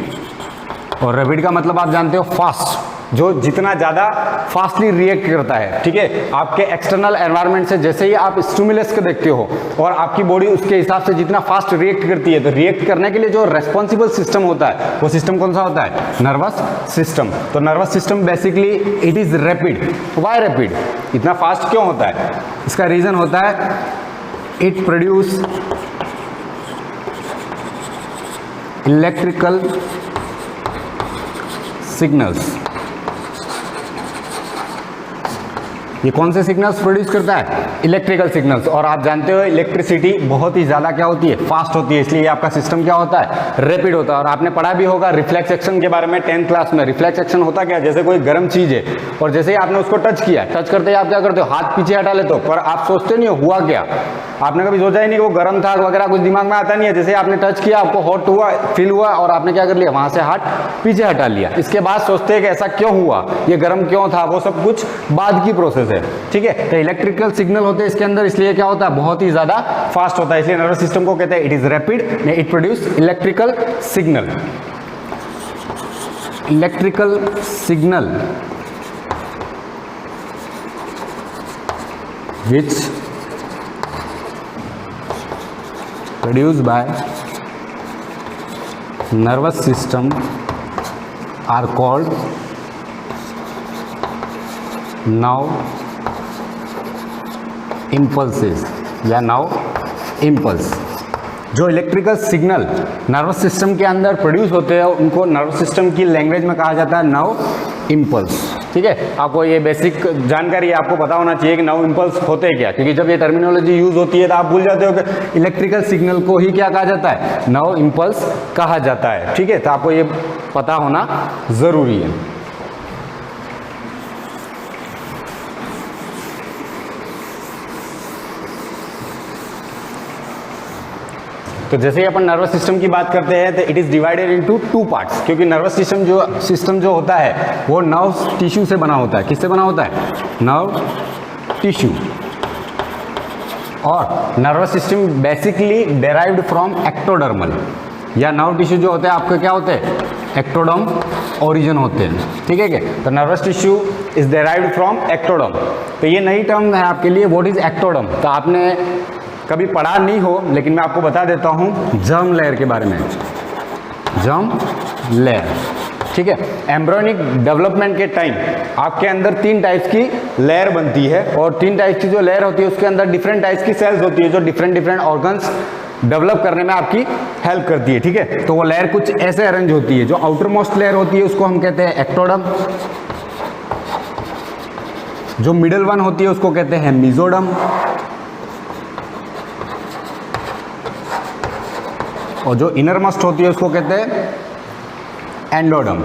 और रैपिड का मतलब आप जानते हो फास्ट, जो जितना ज़्यादा फास्टली रिएक्ट करता है, ठीक है। आपके एक्सटर्नल एनवायरनमेंट से जैसे ही आप स्टिमुलस को देखते हो और आपकी बॉडी उसके हिसाब से जितना फास्ट रिएक्ट करती है, तो रिएक्ट करने के लिए जो रेस्पॉन्सिबल सिस्टम होता है वो सिस्टम कौन सा होता है, नर्वस सिस्टम। तो nervous system basically it is rapid. Why rapid, इतना फास्ट क्यों होता है? इसका रीज़न होता है इट प्रोड्यूस इलेक्ट्रिकल सिग्नल्स। ये कौन से सिग्नल्स प्रोड्यूस करता है? Electrical signals. और आप जानते हो इलेक्ट्रिसिटी बहुत ही ज़्यादा क्या होती है, फास्ट होती है, इसलिए ये आपका सिस्टम क्या होता है, रैपिड होता है। और आपने पढ़ा भी होगा रिफ्लेक्स एक्शन के बारे में 10th क्लास में। रिफ्लेक्स एक्शन होता क्या है, जैसे कोई गर्म चीज़ है और जैसे ही आपने उसको टच किया, टच करते ही आप क्या करते हो, हाथ पीछे हटा लेते हो, पर आप सोचते नहीं हो हुआ क्या। आपने कभी सोचा ही नहीं कि वो गर्म था वगैरह, कुछ दिमाग में आता नहीं है। जैसे आपने टच किया, आपको हॉट हुआ, फील हुआ और आपने क्या कर लिया, वहाँ से हाथ पीछे हटा लिया। इसके बाद सोचते हैं कि ऐसा क्यों हुआ, ये गर्म क्यों था, वो सब कुछ बाद की प्रोसेस है, ठीक है। तो इलेक्ट्रिकल सिग्नल होते हैं इसके अंदर, इसलिए क्या होता है, बहुत ही ज़्यादा फास्ट होता है। इसलिए नर्वस सिस्टम को कहते हैं it is rapid, it produce electrical signal. Electrical signal which produced by nervous system are called nerve impulses या nerve impulse। जो इलेक्ट्रिकल सिग्नल नर्वस सिस्टम के अंदर प्रोड्यूस होते हैं उनको नर्वस सिस्टम की लैंग्वेज में कहा जाता है नर्व इम्पल्स, ठीक है। आपको ये बेसिक जानकारी आपको पता होना चाहिए कि नर्व इम्पल्स होते हैं क्या, क्योंकि जब ये टर्मिनोलॉजी यूज होती है तो आप भूल जाते हो कि इलेक्ट्रिकल सिग्नल को ही क्या कहा जाता है, नर्व इम्पल्स कहा जाता है, ठीक है। तो आपको ये पता होना ज़रूरी है। तो जैसे ही अपन नर्वस सिस्टम की बात करते हैं तो it is divided into 2 parts, क्योंकि नर्वस सिस्टम जो होता है वो नर्व टिश्यू से बना होता है। किससे बना होता है? Nerve tissue. और nervous system basically derived from ectodermal, या नर्व टिश्यू जो होते हैं आपके क्या होते हैं, एक्टोडर्म ओरिजिन होते हैं, ठीक है क्या। तो nervous tissue is derived from ectoderm. तो ये नई टर्म है आपके लिए, व्हाट इज एक्टोडर्म। तो आपने कभी पढ़ा नहीं हो, लेकिन मैं आपको बता देता हूँ जर्म लेयर के बारे में। जर्म लेयर, ठीक है। एम्ब्रियोनिक डेवलपमेंट के टाइम आपके अंदर 3 टाइप्स की लेयर बनती है, और 3 टाइप्स की जो लेयर होती है उसके अंदर डिफरेंट टाइप्स की सेल्स होती है जो डिफरेंट ऑर्गन्स डेवलप करने में आपकी हेल्प करती है, ठीक है। तो वो लेयर कुछ ऐसे अरेंज होती है। जो आउटर मोस्ट लेयर होती है उसको हम कहते हैं एक्टोडर्म, जो मिडल वन होती है उसको कहते हैं मेसोडर्म, और जो इनर मोस्ट होती है उसको कहते हैं एंडोडर्म,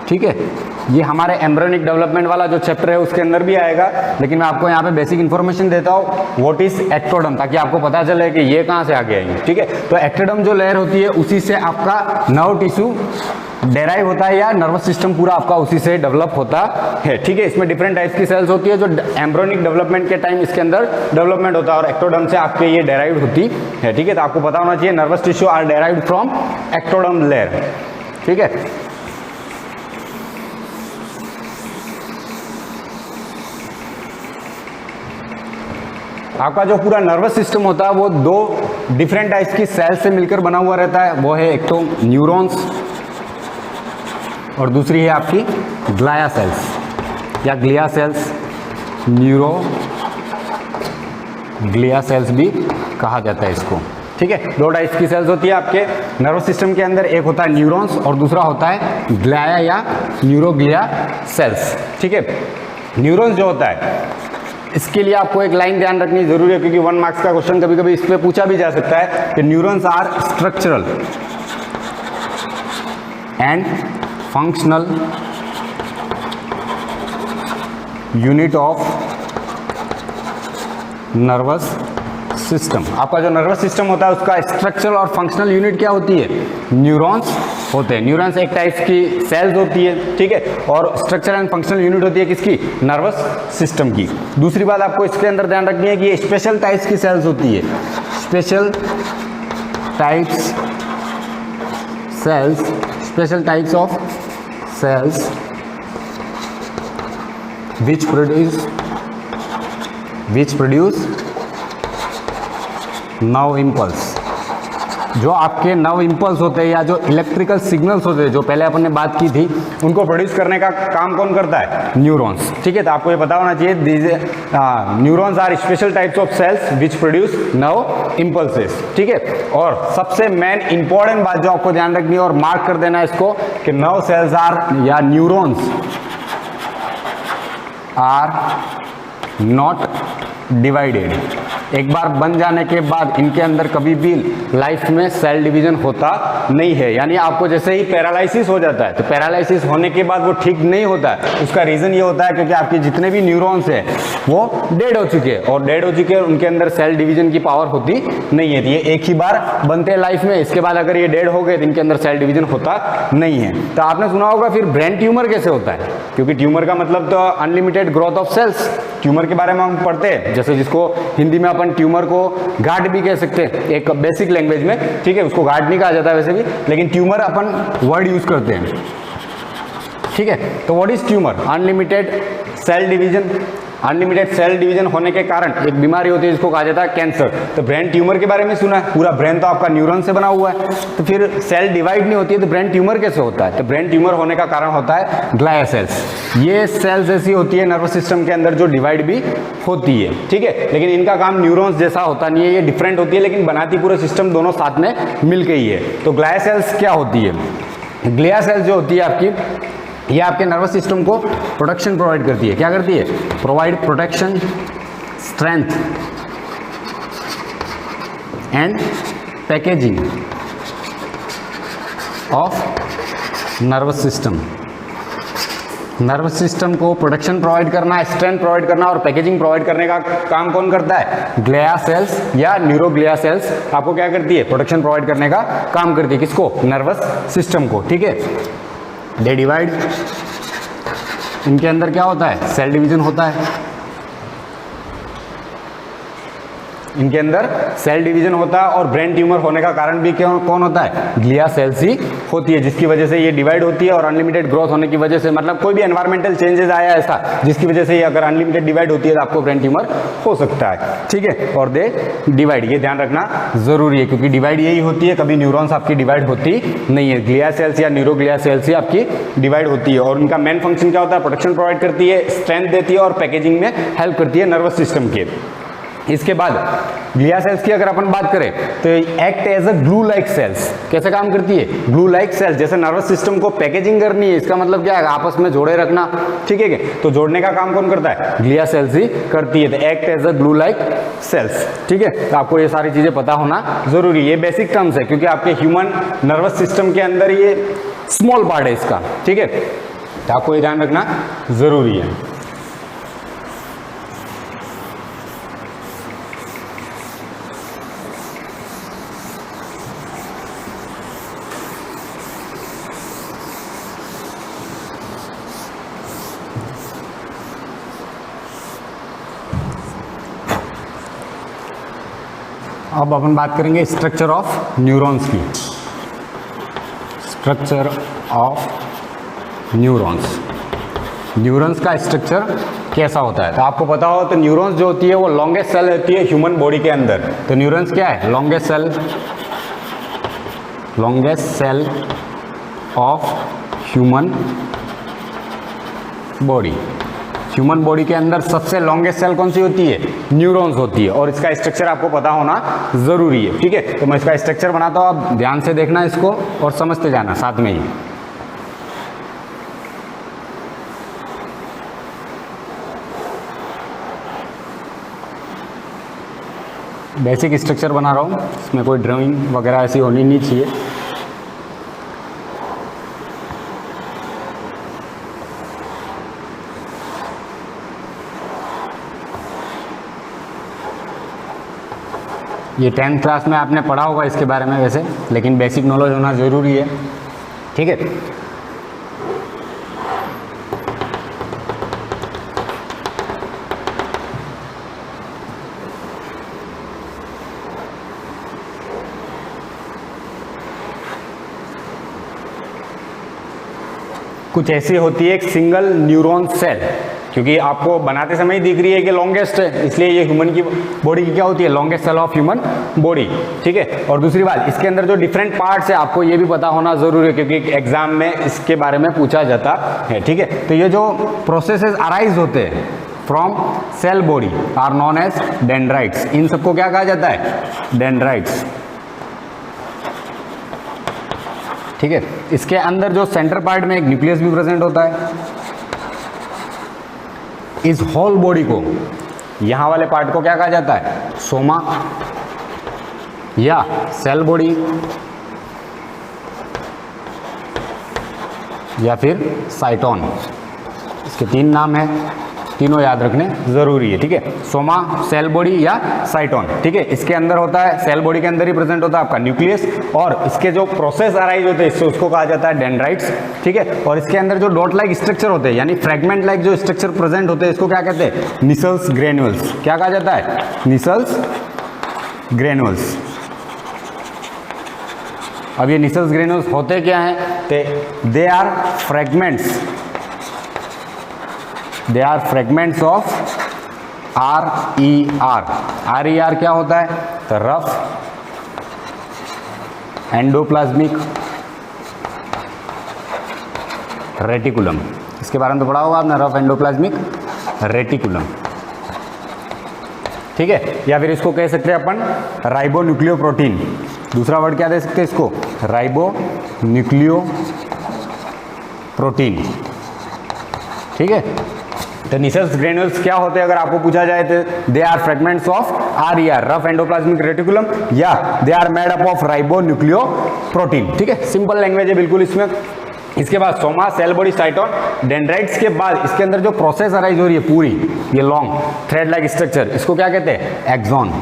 ठीक है। ये हमारे एम्ब्रियोनिक डेवलपमेंट वाला जो चैप्टर है उसके अंदर भी आएगा, लेकिन मैं आपको यहाँ पे बेसिक इन्फॉर्मेशन देता हूँ व्हाट इज एक्टोडर्म, ताकि आपको पता चले कि ये कहाँ से आगे आएंगे, ठीक है। तो एक्टोडर्म जो लेयर होती है उसी से आपका नर्व टिश्यू डेराइव होता है, या नर्वस सिस्टम पूरा आपका उसी से डेवलप होता है, ठीक है। इसमें डिफरेंट टाइप्स की सेल्स होती है जो एम्ब्रियोनिक डेवलपमेंट के टाइम इसके अंदर डेवलपमेंट होता है, और एक्टोडर्म से आपके ये डेराइव होती है, ठीक है। तो आपको पता होना चाहिए nervous tissue are derived from ectoderm layer, ठीक है। आपका जो पूरा नर्वस सिस्टम होता है वो 2 डिफरेंट टाइप्स की सेल्स से मिलकर बना हुआ रहता है। वो है एक तो न्यूरॉन्स और दूसरी है आपकी ग्लाया सेल्स या glia cells, neuro glia cells भी कहा जाता है इसको, ठीक है। 2 टाइप्स की सेल्स होती है आपके नर्वस सिस्टम के अंदर, एक होता है न्यूरॉन्स और दूसरा होता है ग्लाया या न्यूरोग्लिया सेल्स, ठीक है। न्यूरॉन्स जो होता है इसके लिए आपको एक लाइन ध्यान रखनी जरूरी है, क्योंकि 1 मार्क्स का क्वेश्चन कभी कभी इस पे पूछा भी जा सकता है कि neurons are structural and functional unit of nervous system. आपका जो नर्वस सिस्टम होता है उसका स्ट्रक्चरल और फंक्शनल यूनिट क्या होती है? न्यूरॉन्स होते हैं। न्यूरॉन्स एक टाइप की सेल्स होती है, ठीक है, और स्ट्रक्चरल एंड फंक्शनल यूनिट होती है किसकी? नर्वस सिस्टम की। दूसरी बात आपको इसके अंदर ध्यान रखनी है कि ये स्पेशल टाइप्स की सेल्स होती है, special types cells, special types of cells which produce nerve impulse. जो आपके नर्व इम्पल्स होते हैं या जो इलेक्ट्रिकल सिग्नल्स होते हैं जो पहले अपन ने बात की थी, उनको प्रोड्यूस करने का काम कौन करता है? न्यूरॉन्स, ठीक है। तो आपको ये पता होना चाहिए neurons are special types of cells which produce nerve impulses, ठीक है। और सबसे मेन इंपॉर्टेंट बात जो आपको ध्यान रखनी है और मार्क कर देना है इसको कि नर्व सेल्स आर या न्यूरॉन्स आर नॉट डिवाइडेड। एक बार बन जाने के बाद इनके अंदर कभी भी लाइफ में सेल डिवीजन होता नहीं है। यानी आपको जैसे ही पैरालिसिस हो जाता है तो पैरालिसिस होने के बाद वो ठीक नहीं होता है। उसका रीज़न ये होता है क्योंकि आपके जितने भी न्यूरॉन्स हैं वो डेड हो चुके हैं, और डेड हो चुके हैं उनके अंदर सेल डिवीजन की पावर होती नहीं है। तो ये एक ही बार बनते हैं लाइफ में, इसके बाद अगर ये डेड हो गए तो इनके अंदर सेल डिवीजन होता नहीं है। तो आपने सुना होगा फिर ब्रेन ट्यूमर कैसे होता है, क्योंकि ट्यूमर का मतलब तो unlimited growth of cells. Tumour के बारे में हम पढ़ते हैं, जैसे जिसको हिंदी में अपन ट्यूमर को गार्ड भी कह सकते हैं एक बेसिक लैंग्वेज में, ठीक है। उसको गार्ड नहीं कहा जाता वैसे भी, लेकिन ट्यूमर अपन वर्ड यूज करते हैं, ठीक है। तो what is tumour? Unlimited cell division. Unlimited cell division होने के कारण एक बीमारी होती है जिसको कहा जाता है कैंसर। तो ब्रेन ट्यूमर के बारे में सुना है, पूरा ब्रेन तो आपका न्यूरॉन से बना हुआ है, तो फिर सेल डिवाइड नहीं होती है तो ब्रेन ट्यूमर कैसे होता है? तो ब्रेन ट्यूमर होने का कारण होता है ग्लाया सेल्स। ये सेल्स ऐसी होती है नर्वस सिस्टम के अंदर जो डिवाइड भी होती है, ठीक है, लेकिन इनका काम न्यूरॉन्स जैसा होता नहीं है, ये डिफरेंट होती है, लेकिन बनाती पूरा सिस्टम दोनों साथ में मिल के ही है। तो ग्लाया सेल्स क्या होती है? ग्लिया सेल्स जो होती है आपकी, ये आपके नर्वस सिस्टम को प्रोटेक्शन प्रोवाइड करती है। क्या करती है? Provide protection, strength and packaging of nervous system. Nervous system को प्रोटेक्शन प्रोवाइड करना, स्ट्रेंथ प्रोवाइड करना और पैकेजिंग प्रोवाइड करने का काम कौन करता है? ग्लिया सेल्स या न्यूरोग्लिया सेल्स आपको क्या करती है? प्रोटेक्शन प्रोवाइड करने का काम करती है। किसको? नर्वस सिस्टम को, ठीक है। दे डिवाइड, इनके अंदर क्या होता है? सेल डिवीजन होता है। इनके अंदर सेल डिवीजन होता है और ब्रेन ट्यूमर होने का कारण भी कौन होता है? ग्लिया सेल्स ही होती है, जिसकी वजह से ये डिवाइड होती है और अनलिमिटेड ग्रोथ होने की वजह से, मतलब कोई भी एनवायरमेंटल चेंजेस आया ऐसा जिसकी वजह से ये अगर अनलिमिटेड डिवाइड होती है तो आपको ब्रेन ट्यूमर हो सकता है, ठीक है। और दे डिवाइड, ये ध्यान रखना जरूरी है क्योंकि डिवाइड यही होती है, कभी न्यूरॉन्स आपकी डिवाइड होती नहीं है। ग्लिया सेल्स या न्यूरोग्लिया सेल्स ही आपकी डिवाइड होती है और उनका मेन फंक्शन क्या होता है? प्रोटेक्शन प्रोवाइड करती है, स्ट्रेंथ देती है और पैकेजिंग में हेल्प करती है नर्वस सिस्टम के। इसके बाद ग्लिया सेल्स की अगर अपन बात करें तो act as a glue like cells. कैसे काम करती है? ग्लू लाइक सेल्स, जैसे नर्वस सिस्टम को पैकेजिंग करनी है, इसका मतलब क्या है? आपस में जोड़े रखना, ठीक है। तो जोड़ने का काम कौन करता है? ग्लिया सेल्स ही करती है। तो act as a glue like cells, ठीक है। तो आपको ये सारी चीजें पता होना जरूरी है, ये बेसिक टर्म्स है क्योंकि आपके ह्यूमन नर्वस सिस्टम के अंदर ये स्मॉल पार्ट है इसका, ठीक है। तो आपको ये ध्यान रखना जरूरी है। अब अपन बात करेंगे स्ट्रक्चर ऑफ न्यूरॉन्स की। स्ट्रक्चर ऑफ न्यूरॉन्स, न्यूरॉन्स का स्ट्रक्चर कैसा होता है? तो आपको पता हो तो न्यूरॉन्स जो होती है वो लॉन्गेस्ट सेल होती है ह्यूमन बॉडी के अंदर। तो न्यूरॉन्स क्या है? Longest cell of human body. Human body के अंदर सबसे लॉन्गेस्ट सेल कौन सी होती है? न्यूरॉन्स होती है और इसका स्ट्रक्चर आपको पता होना जरूरी है, ठीक है। तो मैं इसका स्ट्रक्चर बनाता हूँ, आप ध्यान से देखना इसको और समझते जाना साथ में ही। बेसिक स्ट्रक्चर बना रहा हूँ, इसमें कोई ड्राइंग वगैरह ऐसी होनी नहीं चाहिए। ये 10th क्लास में आपने पढ़ा होगा इसके बारे में वैसे, लेकिन बेसिक नॉलेज होना ज़रूरी है, ठीक है। कुछ ऐसी होती है एक सिंगल न्यूरॉन सेल, क्योंकि आपको बनाते समय ही दिख रही है कि लॉन्गेस्ट है, इसलिए ये ह्यूमन की बॉडी की क्या होती है? Longest cell of human body, ठीक है। और दूसरी बात, इसके अंदर जो डिफरेंट पार्ट्स है आपको ये भी पता होना जरूरी है क्योंकि एग्जाम में इसके बारे में पूछा जाता है, ठीक है। तो ये जो प्रोसेसेस अराइज होते हैं from cell body are known as dendrites. इन सबको क्या कहा जाता है? डेंड्राइट्स, ठीक है। इसके अंदर जो सेंटर पार्ट में एक न्यूक्लियस भी प्रेजेंट होता है। इस होल बॉडी को, यहां वाले पार्ट को क्या कहा जाता है? सोमा या सेल बॉडी या फिर साइटोन। इसके 3 नाम है, तीनों याद रखने जरूरी है, ठीक है। सोमा, सेल बॉडी या साइटोन, ठीक है। इसके अंदर होता है, सेल बॉडी के अंदर ही प्रेजेंट होता है आपका न्यूक्लियस और इसके जो प्रोसेस अराइज होते हैं इससे उसको कहा जाता है डेंड्राइट्स, ठीक है। और इसके अंदर जो डॉट लाइक स्ट्रक्चर होते हैं यानी फ्रेगमेंट लाइक जो स्ट्रक्चर प्रेजेंट होते हैं इसको क्या कहते हैं? Nissl's granules. क्या कहा जाता है? Nissl's granules. अब ये निसल्स ग्रेन्यूल्स होते क्या हैं? They are fragments, they are fragments of RER। RER क्या होता है? तो रफ एंडोप्लाज्मिक रेटिकुलम। इसके बारे में तो पढ़ा होगा आपने, रफ एंडोप्लाज्मिक रेटिकुलम, ठीक है। या फिर इसको कह सकते हैं अपन राइबोन्यूक्लियोप्रोटीन। दूसरा वर्ड क्या दे सकते हैं इसको? राइबोन्यूक्लियोप्रोटीन, ठीक है। तो निसल्स ग्रेन्यूल्स क्या होते हैं अगर आपको पूछा जाए तो? They are fragments of RER, rough endoplasmic reticulum, या they are made up of ribonucleoprotein, ठीक है। सिंपल लैंग्वेज है बिल्कुल इसमें। इसके बाद soma, cell body, cyton, dendrites के बाद इसके अंदर जो प्रोसेस अराइज हो रही है पूरी, ये लॉन्ग थ्रेड लाइक स्ट्रक्चर, इसको क्या कहते हैं? एक्सॉन।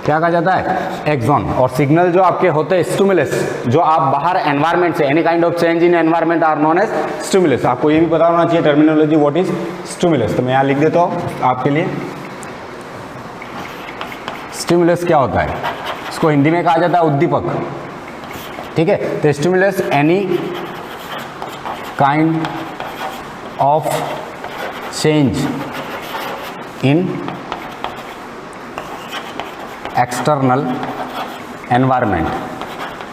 क्या कहा जाता है? एक्सॉन। और सिग्नल जो आपके होते हैं स्टिमुलस, जो आप बाहर एनवायरमेंट से, any kind of change in environment are known as stimulus. आपको ये भी पता होना चाहिए टर्मिनोलॉजी व्हाट इज स्टिमुलस। तो मैं यहाँ लिख देता हूँ आपके लिए। स्टिमुलस क्या होता है? इसको हिंदी में कहा जाता है उद्दीपक, ठीक है। तो stimulus any kind of change in external environment,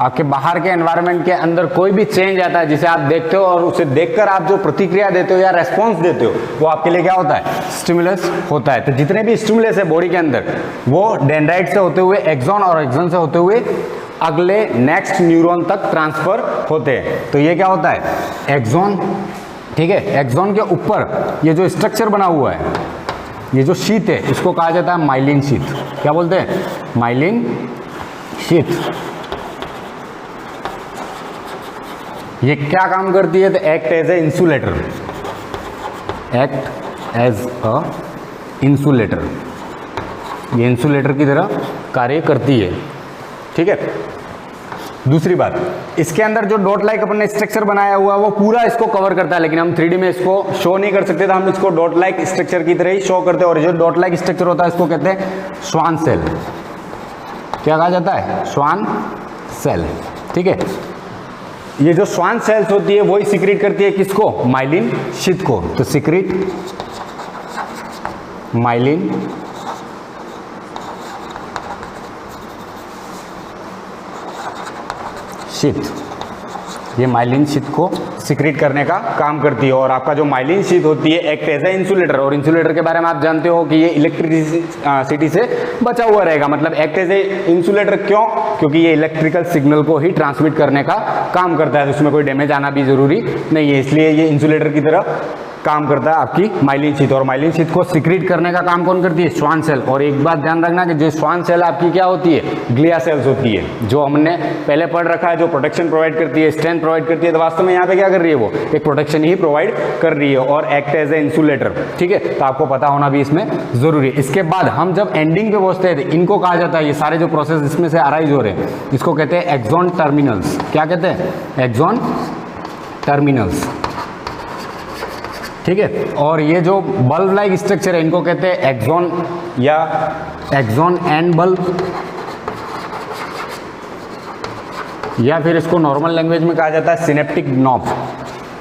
आपके बाहर के एनवायरनमेंट के अंदर कोई भी चेंज आता है जिसे आप देखते हो और उसे देखकर आप जो प्रतिक्रिया देते हो या रेस्पॉन्स देते हो, वो आपके लिए क्या होता है? स्टिमुलस होता है। तो जितने भी स्टिमुलस है बॉडी के अंदर, वो डेंड्राइट से होते हुए एक्सॉन और एक्सॉन से होते हुए अगले नेक्स्ट न्यूरॉन तक ट्रांसफर होते हैं। तो ये क्या होता है? एक्सॉन, ठीक है। एक्सॉन के ऊपर ये जो स्ट्रक्चर बना हुआ है, ये जो शीथ है, इसको कहा जाता है माइलिन शीथ। क्या बोलते हैं? Myelin sheath. ये क्या काम करती है? तो act as a insulator, act as a insulator, ये इंसुलेटर की तरह कार्य करती है, ठीक है। दूसरी बात, इसके अंदर जो डॉट लाइक अपन ने स्ट्रक्चर बनाया हुआ है वो पूरा इसको कवर करता है, लेकिन हम 3D में इसको शो नहीं कर सकते, तो हम इसको डॉट लाइक स्ट्रक्चर की तरह ही शो करते हैं। और जो डॉट लाइक स्ट्रक्चर होता है इसको कहते हैं श्वान सेल। क्या कहा जाता है? श्वान सेल, ठीक है। ये जो श्वान सेल्स होती है वही सिक्रीट करती है किसको? माइलिन शीथ को। तो सिक्रीट माइलिन शीथ, ये माइलिन शीथ को सिक्रीट करने का काम करती है। और आपका जो माइलिन शीथ होती है एक्ट एज ए इंसुलेटर, और इंसुलेटर के बारे में आप जानते हो कि ये इलेक्ट्रिसिटी से बचा हुआ रहेगा। मतलब एक्ट एज ए इंसुलेटर क्यों? क्योंकि ये इलेक्ट्रिकल सिग्नल को ही ट्रांसमिट करने का काम करता है, तो उसमें कोई डैमेज आना भी जरूरी नहीं है, इसलिए ये इंसुलेटर की तरह काम करता है आपकी माइलिन शीथ। और माइलिन शीथ को सिक्रीट करने का काम कौन करती है? Schwann cell. और एक बात ध्यान रखना कि जो श्वान सेल आपकी क्या होती है? ग्लिया सेल्स होती है, जो हमने पहले पढ़ रखा है, जो प्रोटेक्शन प्रोवाइड करती है, स्ट्रेंथ प्रोवाइड करती है। तो वास्तव में यहाँ पे क्या कर रही है? वो एक प्रोटेक्शन ही प्रोवाइड कर रही है और एक्ट एज ए इंसुलेटर, ठीक है। तो आपको पता होना भी इसमें जरूरी है। इसके बाद हम जब एंडिंग पे पहुंचते हैं, इनको कहा जाता है, ये सारे जो प्रोसेस इसमें से अराइज हो रहे हैं, इसको कहते हैं एक्सॉन टर्मिनल्स। क्या कहते हैं? एक्सॉन टर्मिनल्स, ठीक है। और ये जो बल्ब लाइक स्ट्रक्चर है, इनको कहते हैं एक्सॉन या एक्सॉन एंड बल्ब, या फिर इसको नॉर्मल लैंग्वेज में कहा जाता है सिनेप्टिक नॉब,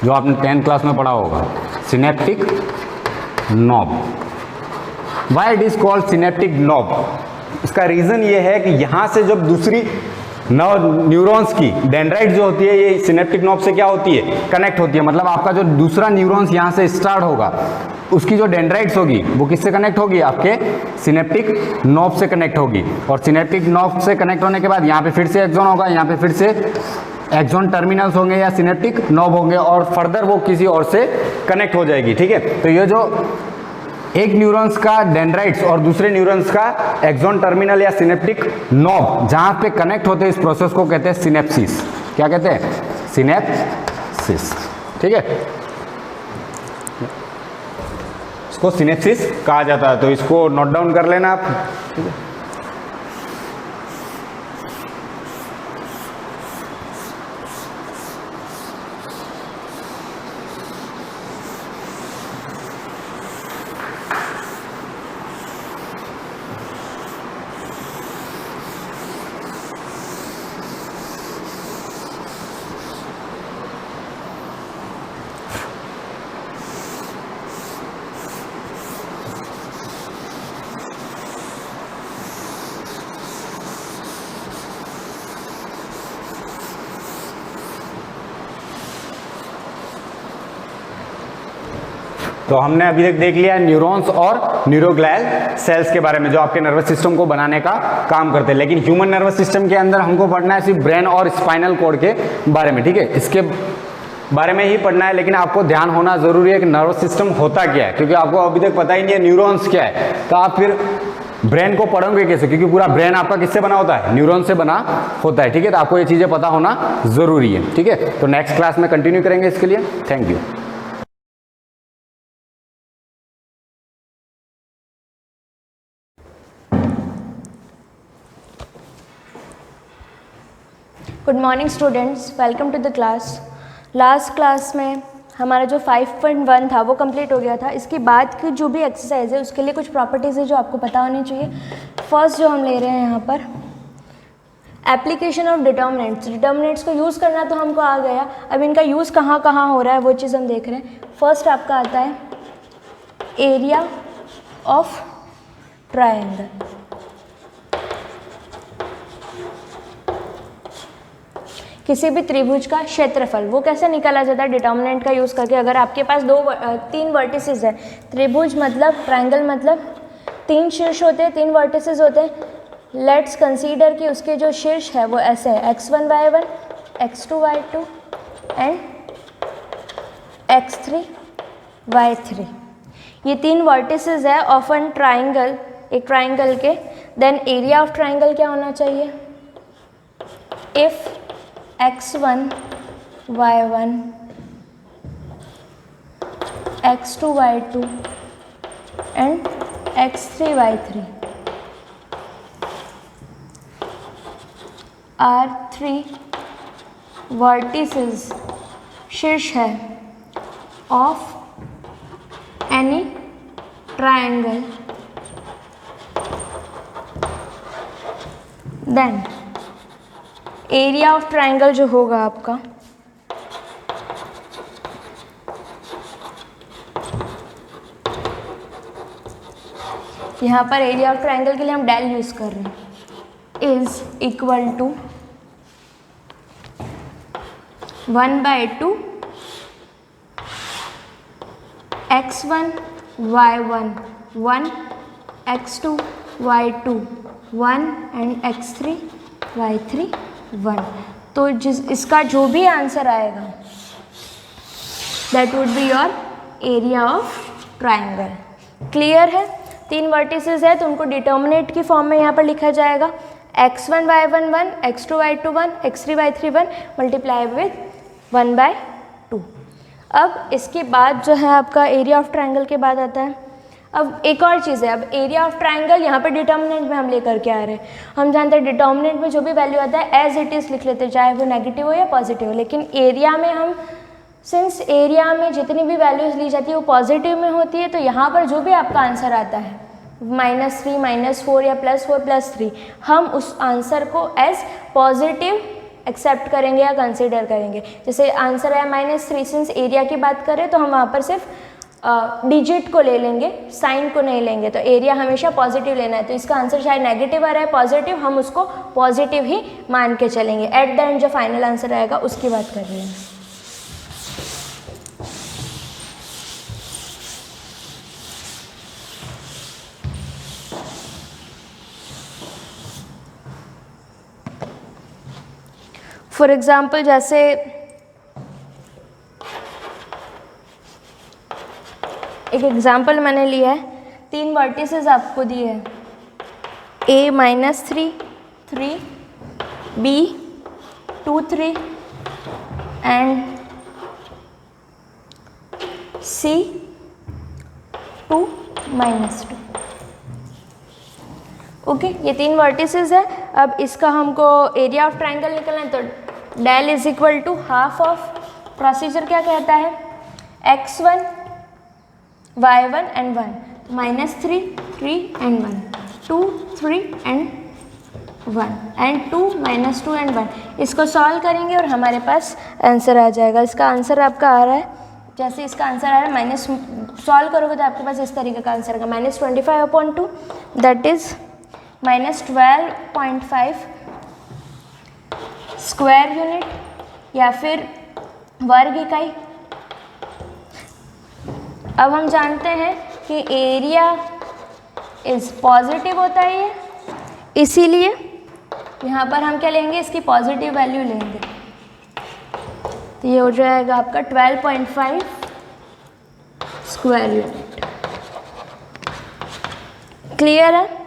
जो आपने 10th क्लास में पढ़ा होगा, synaptic knob. Why it is called synaptic knob? इसका रीजन ये है कि यहां से जब दूसरी न्यूरॉन्स की डेंड्राइट जो होती है, ये सिनेप्टिक नॉब से क्या होती है? कनेक्ट होती है। मतलब आपका जो दूसरा न्यूरॉन्स यहाँ से स्टार्ट होगा, उसकी जो डेंड्राइट्स होगी वो किससे कनेक्ट होगी? आपके सिनेप्टिक नॉब से कनेक्ट होगी। और सिनेप्टिक नॉब से कनेक्ट होने के बाद यहाँ पे फिर से एक्सॉन होगा, यहाँ पे फिर से एक्सॉन टर्मिनल्स होंगे या सिनेप्टिक नॉब होंगे, और फर्दर वो किसी और से कनेक्ट हो जाएगी, ठीक है। तो ये जो एक न्यूरॉन्स का डेंड्राइट्स और दूसरे न्यूरॉन्स का एक्सॉन टर्मिनल या सिनेप्टिक नॉब जहां पे कनेक्ट होते हैं, इस प्रोसेस को कहते हैं सिनेप्सिस। क्या कहते हैं? सिनेप्सिस, ठीक है। इसको सिनेप्सिस कहा जाता है, तो इसको नोट डाउन कर लेना आप, ठीक है। तो हमने अभी तक देख लिया न्यूरॉन्स और न्यूरोग्लियल सेल्स के बारे में, जो आपके नर्वस सिस्टम को बनाने का काम करते हैं। लेकिन ह्यूमन नर्वस सिस्टम के अंदर हमको पढ़ना है सिर्फ ब्रेन और स्पाइनल कॉर्ड के बारे में, ठीक है। इसके बारे में ही पढ़ना है, लेकिन आपको ध्यान होना जरूरी है कि नर्वस सिस्टम होता क्या है, क्योंकि आपको अभी तक पता ही नहीं है न्यूरॉन्स क्या है, तो आप फिर ब्रेन को पढ़ोगे कैसे? क्योंकि पूरा ब्रेन आपका किससे बना होता है? न्यूरॉन से बना होता है, ठीक है। तो आपको ये चीज़ें पता होना जरूरी है, ठीक है। तो नेक्स्ट क्लास में कंटिन्यू करेंगे इसके लिए। Thank you. Good morning students, welcome to the class. Last class में हमारा जो 5.1 था वो कंप्लीट हो गया था। इसके बाद की जो भी एक्सरसाइज है उसके लिए कुछ प्रॉपर्टीज़ है जो आपको पता होनी चाहिए। फर्स्ट जो हम ले रहे हैं यहाँ पर एप्लीकेशन ऑफ डिटर्मिनेंट्स। डिटर्मिनेंट्स को यूज़ करना तो हमको आ गया, अब इनका यूज़ कहाँ कहाँ हो रहा है वो चीज़ हम देख रहे हैं। फर्स्ट आपका आता है एरिया ऑफ ट्रायंगल। किसी भी त्रिभुज का क्षेत्रफल वो कैसे निकाला जाता है? डिटर्मिनेंट का यूज़ करके। अगर आपके पास तीन वर्टिसेस है, त्रिभुज मतलब ट्रायंगल मतलब तीन शीर्ष होते हैं, तीन वर्टिसेस होते हैं। लेट्स कंसीडर कि उसके जो शीर्ष है वो ऐसे है x1 y1 x2 y2 and x3 y3। ये तीन वर्टिसेस है ऑफ एन ट्रायंगल, एक ट्रायंगल के। देन एरिया ऑफ ट्रायंगल क्या होना चाहिए? If x1 y1 x2 y2 and x3 y3 are three vertices, शीर्ष है of any triangle, then area of triangle जो होगा आपका यहाँ पर एरिया ऑफ ट्रायंगल के लिए हम डेल यूज़ कर रहे हैं, is equal to 1/2 x1 y1 1 x2 y2 1 and x3 y3 1। तो इसका जो भी आंसर आएगा that would be your area of triangle. Clear है? तीन वर्टिसेस है तो उनको डिटर्मिनेंट की फॉर्म में यहाँ पर लिखा जाएगा x1 y1 1 x2 y2 1 x3 y3 1 multiply with 1/2। अब इसके बाद जो है आपका एरिया ऑफ ट्रायंगल के बाद आता है। अब एक और चीज़ है, अब एरिया ऑफ ट्रायंगल यहाँ पर डिटर्मिनेंट में हम लेकर के आ रहे हैं। हम जानते हैं डिटर्मिनेंट में जो भी वैल्यू आता है एज इट इज़ लिख लेते हैं, चाहे वो नेगेटिव हो या पॉजिटिव हो। लेकिन एरिया में हम सिंस एरिया में जितनी भी वैल्यूज़ ली जाती है वो पॉजिटिव में होती है, तो यहाँ पर जो भी आपका आंसर आता है -3 -4 या +4 +3, हम उस आंसर को एज पॉजिटिव एक्सेप्ट करेंगे या कंसिडर करेंगे। जैसे आंसर है -3, सिंस एरिया की बात करें तो हम वहाँ पर सिर्फ डिजिट को ले लेंगे, साइन को नहीं लेंगे। तो एरिया हमेशा पॉजिटिव लेना है, तो इसका आंसर चाहे नेगेटिव आ रहा है पॉजिटिव, हम उसको पॉजिटिव ही मान के चलेंगे। एट द एंड जो फाइनल आंसर आएगा उसकी बात कर रहे हैं। फॉर एग्जाम्पल जैसे एक एग्जाम्पल मैंने लिया है, तीन वर्टिसेस आपको दिए हैं a -3 3 b 2 3 and c 2 -2। Okay, ये तीन वर्टिसेस है। अब इसका हमको एरिया ऑफ ट्रायंगल निकलना है, तो del is equal to half of, procedure क्या कहता है, x1 y1 and 1, -3 3 and 1 2 3 and 1 and 2 -2 and 1। इसको सॉल्व करेंगे और हमारे पास आंसर आ जाएगा। इसका आंसर आपका आ रहा है, जैसे इसका आंसर आ रहा है सॉल्व करोगे तो आपके पास इस तरीके का आंसर आएगा, -25/2 दैट इज -12.5 स्क्वायर यूनिट या फिर वर्ग इकाई। अब हम जानते हैं कि एरिया इज पॉजिटिव होता है ये, इसीलिए यहाँ पर हम क्या लेंगे, इसकी पॉजिटिव वैल्यू लेंगे। तो ये हो जाएगा आपका 12.5 स्क्वायर यूनिट। क्लियर है?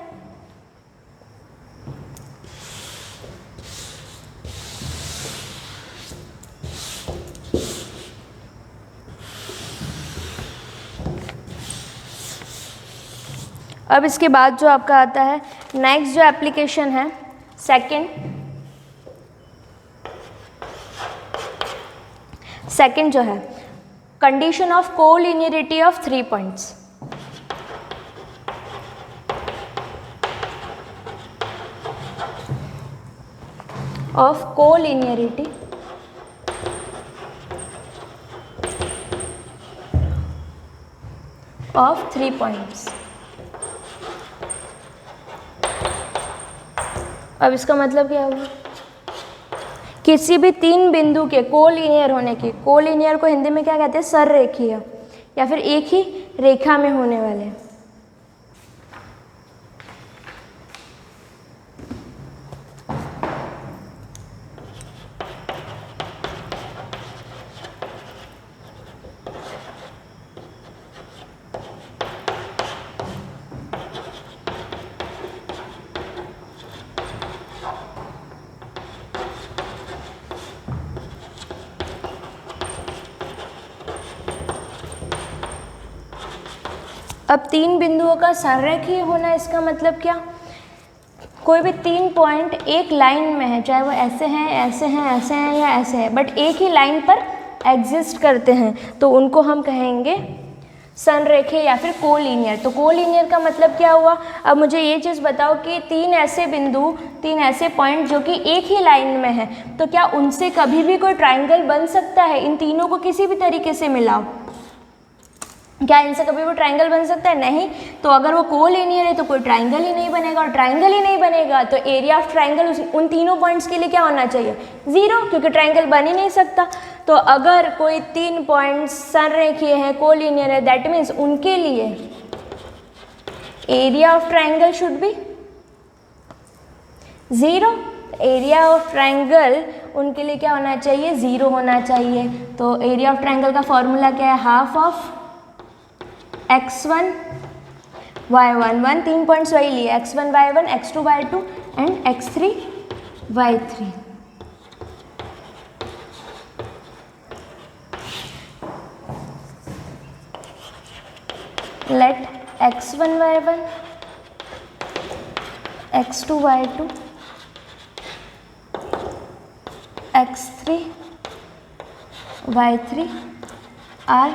अब इसके बाद जो आपका आता है नेक्स्ट जो एप्लीकेशन है सेकंड जो है condition of collinearity of 3 points. Of collinearity of 3 points. अब इसका मतलब क्या हुआ? किसी भी 3 बिंदु के कोलिनियर होने की, कोलिनियर को हिंदी में क्या कहते हैं? सररेखीय, या फिर एक ही रेखा में होने वाले। अब 3 बिंदुओं का संरेखीय होना, इसका मतलब क्या? कोई भी 3 पॉइंट एक लाइन में है, चाहे वो ऐसे हैं, ऐसे हैं, ऐसे हैं या ऐसे हैं, बट एक ही लाइन पर एग्जिस्ट करते हैं, तो उनको हम कहेंगे संरेखीय या फिर कोलिनियर। तो कोलिनियर का मतलब क्या हुआ? अब मुझे ये चीज़ बताओ कि 3 ऐसे बिंदु, 3 ऐसे पॉइंट जो कि एक ही लाइन में है, तो क्या उनसे कभी भी कोई ट्राइंगल बन सकता है? इन तीनों को किसी भी तरीके से मिलाओ, क्या इनसे कभी वो ट्राइंगल बन सकता है? नहीं। तो अगर वो कोलिनियर है तो कोई ट्राइंगल ही नहीं बनेगा, और ट्राइंगल ही नहीं बनेगा तो एरिया ऑफ ट्राइंगल उन तीनों पॉइंट्स के लिए क्या होना चाहिए? 0, क्योंकि ट्राइंगल बन ही नहीं सकता। तो अगर कोई 3 पॉइंट्स संरेखीय है, कोलिनियर है, दैट मीन्स उनके लिए area of triangle should be 0। Area of triangle उनके लिए क्या होना चाहिए? 0 होना चाहिए। तो एरिया ऑफ ट्राइंगल का फॉर्मूला क्या है? Half of x1 y1, 3 points वही लिए, x1 y1, x2 y2 and x3 y3। Late x1 y1, x2 y2, x3 y3 are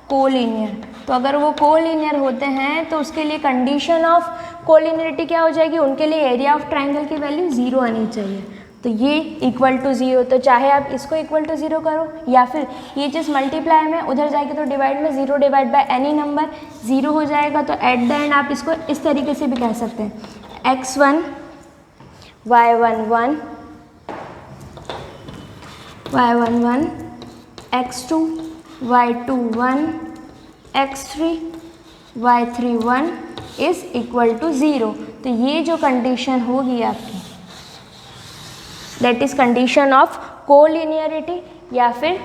collinear. तो अगर वो कोलिनियर होते हैं तो उसके लिए कंडीशन ऑफ कोलिनियरिटी क्या हो जाएगी? उनके लिए एरिया ऑफ ट्राइंगल की वैल्यू 0 आनी चाहिए। तो ये इक्वल टू 0, तो चाहे आप इसको इक्वल टू 0 करो या फिर ये चीज़ मल्टीप्लाई में उधर जाएगी तो डिवाइड में 0 डिवाइड बाय एनी नंबर 0 हो जाएगा। तो एट द एंड आप इसको इस तरीके से भी कह सकते हैं, x1 y1 1, y1 1, x2 y2 1, x3 y3 1 is equal to 0। तो ये जो कंडीशन होगी आपकी, that is condition of collinearity या फिर।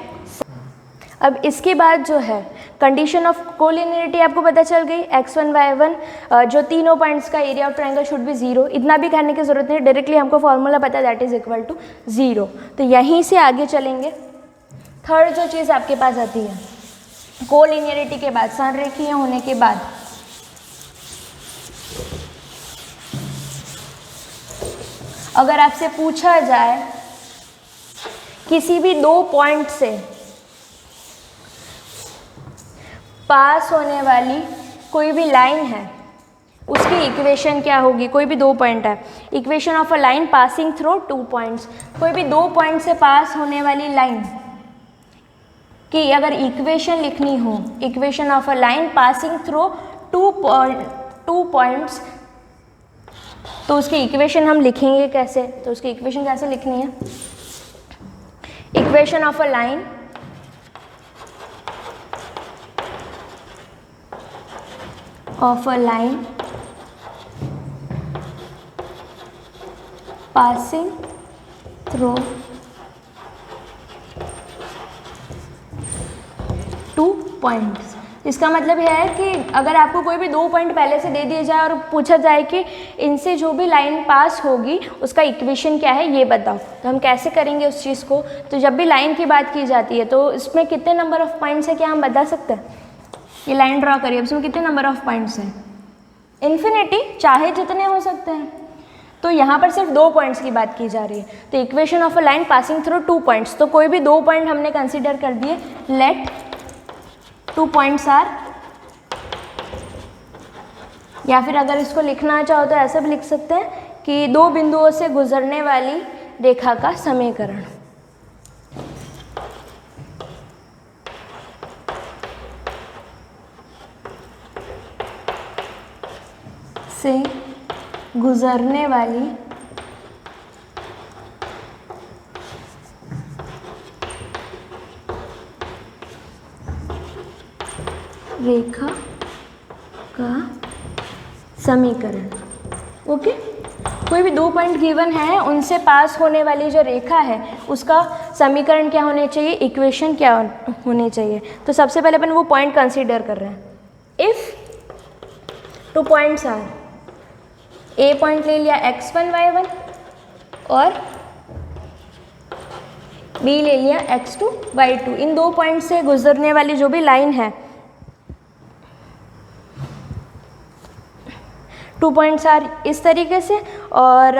अब इसके बाद जो है कंडीशन ऑफ कोलिनियरिटी आपको पता चल गई, x1 y1 जो तीनों पॉइंट्स का area of triangle should be 0। इतना भी करने की ज़रूरत नहीं, डायरेक्टली हमको फॉर्मूला पता है, दैट इज़ इक्वल टू 0। तो यहीं से आगे चलेंगे। थर्ड जो चीज़ आपके पास आती है कोलिनियरिटी के बाद, संरेखीय होने के बाद, अगर आपसे पूछा जाए किसी भी 2 पॉइंट से पास होने वाली कोई भी लाइन है, उसकी इक्वेशन क्या होगी? कोई भी 2 पॉइंट है, equation of a line passing through 2 points. कोई भी 2 पॉइंट से पास होने वाली लाइन कि अगर इक्वेशन लिखनी हो, equation of a line passing through 2 points, तो उसकी इक्वेशन हम लिखेंगे कैसे? तो उसकी इक्वेशन कैसे लिखनी है? Equation of a line passing through 2 points। इसका मतलब यह है कि अगर आपको कोई भी 2 पॉइंट पहले से दे दिए जाए और पूछा जाए कि इनसे जो भी लाइन पास होगी उसका इक्वेशन क्या है ये बताओ, तो हम कैसे करेंगे उस चीज़ को? तो जब भी लाइन की बात की जाती है तो इसमें कितने नंबर ऑफ पॉइंट्स है, क्या हम बता सकते हैं? ये लाइन ड्रॉ करिए, इसमें कितने नंबर ऑफ पॉइंट्स हैं? इन्फिनिटी, चाहे जितने हो सकते हैं। तो यहाँ पर सिर्फ 2 पॉइंट्स की बात की जा रही है। तो equation of a line passing through 2 points, तो कोई भी 2 पॉइंट हमने कंसिडर कर दिए, लेट 2 पॉइंट्स आर, या फिर अगर इसको लिखना चाहो तो ऐसा भी लिख सकते हैं कि 2 बिंदुओं से गुजरने वाली रेखा का समीकरण। से गुजरने वाली रेखा का समीकरण। ओके, कोई भी 2 पॉइंट गिवन है, उनसे पास होने वाली जो रेखा है उसका समीकरण क्या होने चाहिए, इक्वेशन क्या होने चाहिए। तो सबसे पहले अपन वो पॉइंट कंसीडर कर रहे हैं। If 2 points are, a point ले लिया x1 y1 और बी ले लिया x2 y2, इन 2 पॉइंट से गुजरने वाली जो भी लाइन है, 2 पॉइंट्स आर इस तरीके से, और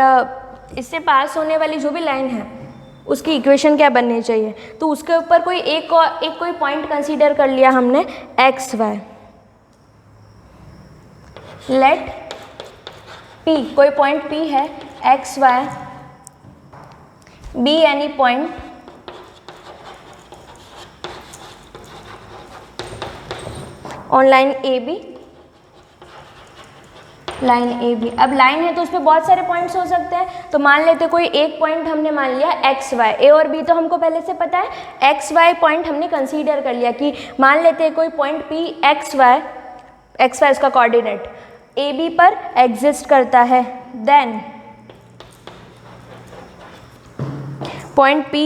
इससे पास होने वाली जो भी लाइन है उसकी इक्वेशन क्या बननी चाहिए। तो उसके ऊपर कोई एक कोई पॉइंट कंसीडर कर लिया हमने एक्स वाई। लेट P, कोई पॉइंट P है, x Y be any point on line A B, line A B. अब लाइन है तो उस पर बहुत सारे पॉइंट्स हो सकते हैं, तो मान लेते कोई एक पॉइंट हमने मान लिया एक्स वाई। ए और बी तो हमको पहले से पता है, एक्स वाई पॉइंट हमने कंसीडर कर लिया कि मान लेते हैं कोई पॉइंट पी एक्स वाई उसका कोऑर्डिनेट ए बी पर एग्जिस्ट करता है। Then point P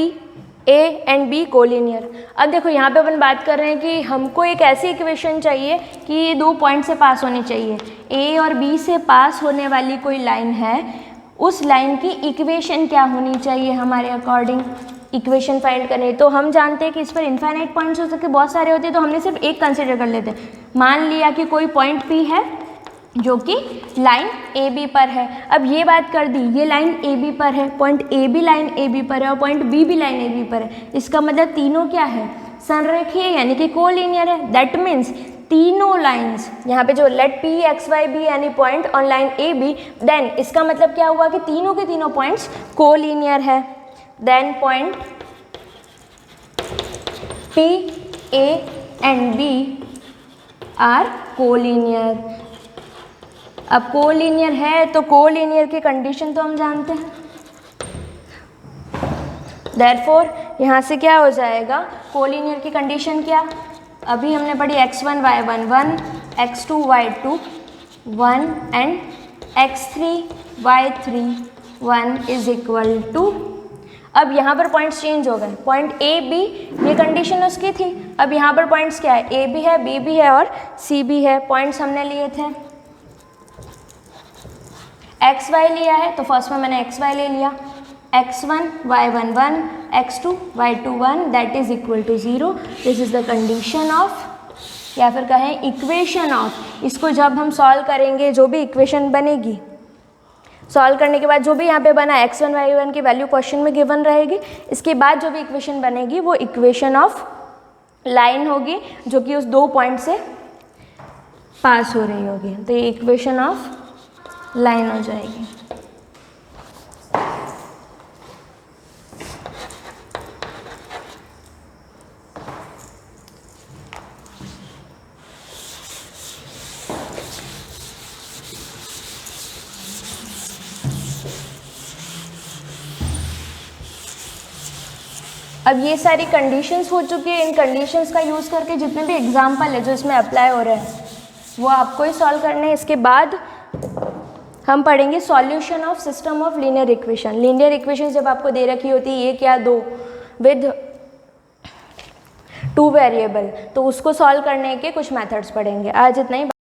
A and B collinear. अब देखो यहाँ पे अपन बात कर रहे हैं कि हमको एक ऐसी इक्वेशन चाहिए कि ये 2 पॉइंट से पास होनी चाहिए। ए और बी से पास होने वाली कोई लाइन है, उस लाइन की इक्वेशन क्या होनी चाहिए हमारे अकॉर्डिंग, इक्वेशन फाइंड करें। तो हम जानते हैं कि इस पर इनफाइनाइट पॉइंट्स हो सकते, बहुत सारे होते हैं, तो हमने सिर्फ एक कंसिडर कर लेते हैं। मान लिया कि कोई पॉइंट पी है जो कि लाइन ए बी पर है। अब ये बात कर दी, ये लाइन ए बी पर है, point A B line A B पर है और पॉइंट बी भी लाइन ए बी पर है। इसका मतलब तीनों क्या है, संरेखीय यानी कि कोलिनियर है। दैट मीन्स तीनों लाइंस यहाँ पे जो let P x Y B यानी point on line A B, then इसका मतलब क्या हुआ कि तीनों के तीनों पॉइंट्स कोलिनियर है। Then point P A and B are collinear. अब कोलिनियर है तो कोलिनियर की कंडीशन तो हम जानते हैं, देयरफॉर यहाँ से क्या हो जाएगा, कोलिनियर की कंडीशन क्या, अभी हमने पढ़ी x1 y1 1, x2 y2 1 and x3 y3 1 is equal to. अब यहाँ पर पॉइंट्स चेंज हो गए, पॉइंट ए बी ये कंडीशन उसकी थी, अब यहाँ पर पॉइंट्स क्या है, ए बी है, बी भी है और सी भी है। पॉइंट्स हमने लिए थे, एक्स वाई लिया है तो फर्स्ट में मैंने एक्स वाई ले लिया, x1 y1 1, x2 y2 1 that is equal to 0। This is the condition of, या फिर कहें इक्वेशन ऑफ। इसको जब हम सॉल्व करेंगे, जो भी इक्वेशन बनेगी, सॉल्व करने के बाद जो भी यहाँ पे बना x1 y1 की वैल्यू क्वेश्चन में गिवन रहेगी, इसके बाद जो भी इक्वेशन बनेगी वो इक्वेशन ऑफ लाइन होगी जो कि उस 2 पॉइंट से पास हो रही होगी। तो ये इक्वेशन ऑफ लाइन हो जाएगी। अब ये सारी कंडीशंस हो चुकी है, इन कंडीशंस का यूज़ करके जितने भी एग्जाम्पल है जो इसमें अप्लाई हो रहे हैं वो आपको ही सॉल्व करने हैं। इसके बाद हम पढ़ेंगे solution of system of linear equation. Linear equation जब आपको दे रखी होती है 1 या 2 विद 2 वेरिएबल, तो उसको सॉल्व करने के कुछ मेथड्स पढ़ेंगे। आज इतना ही।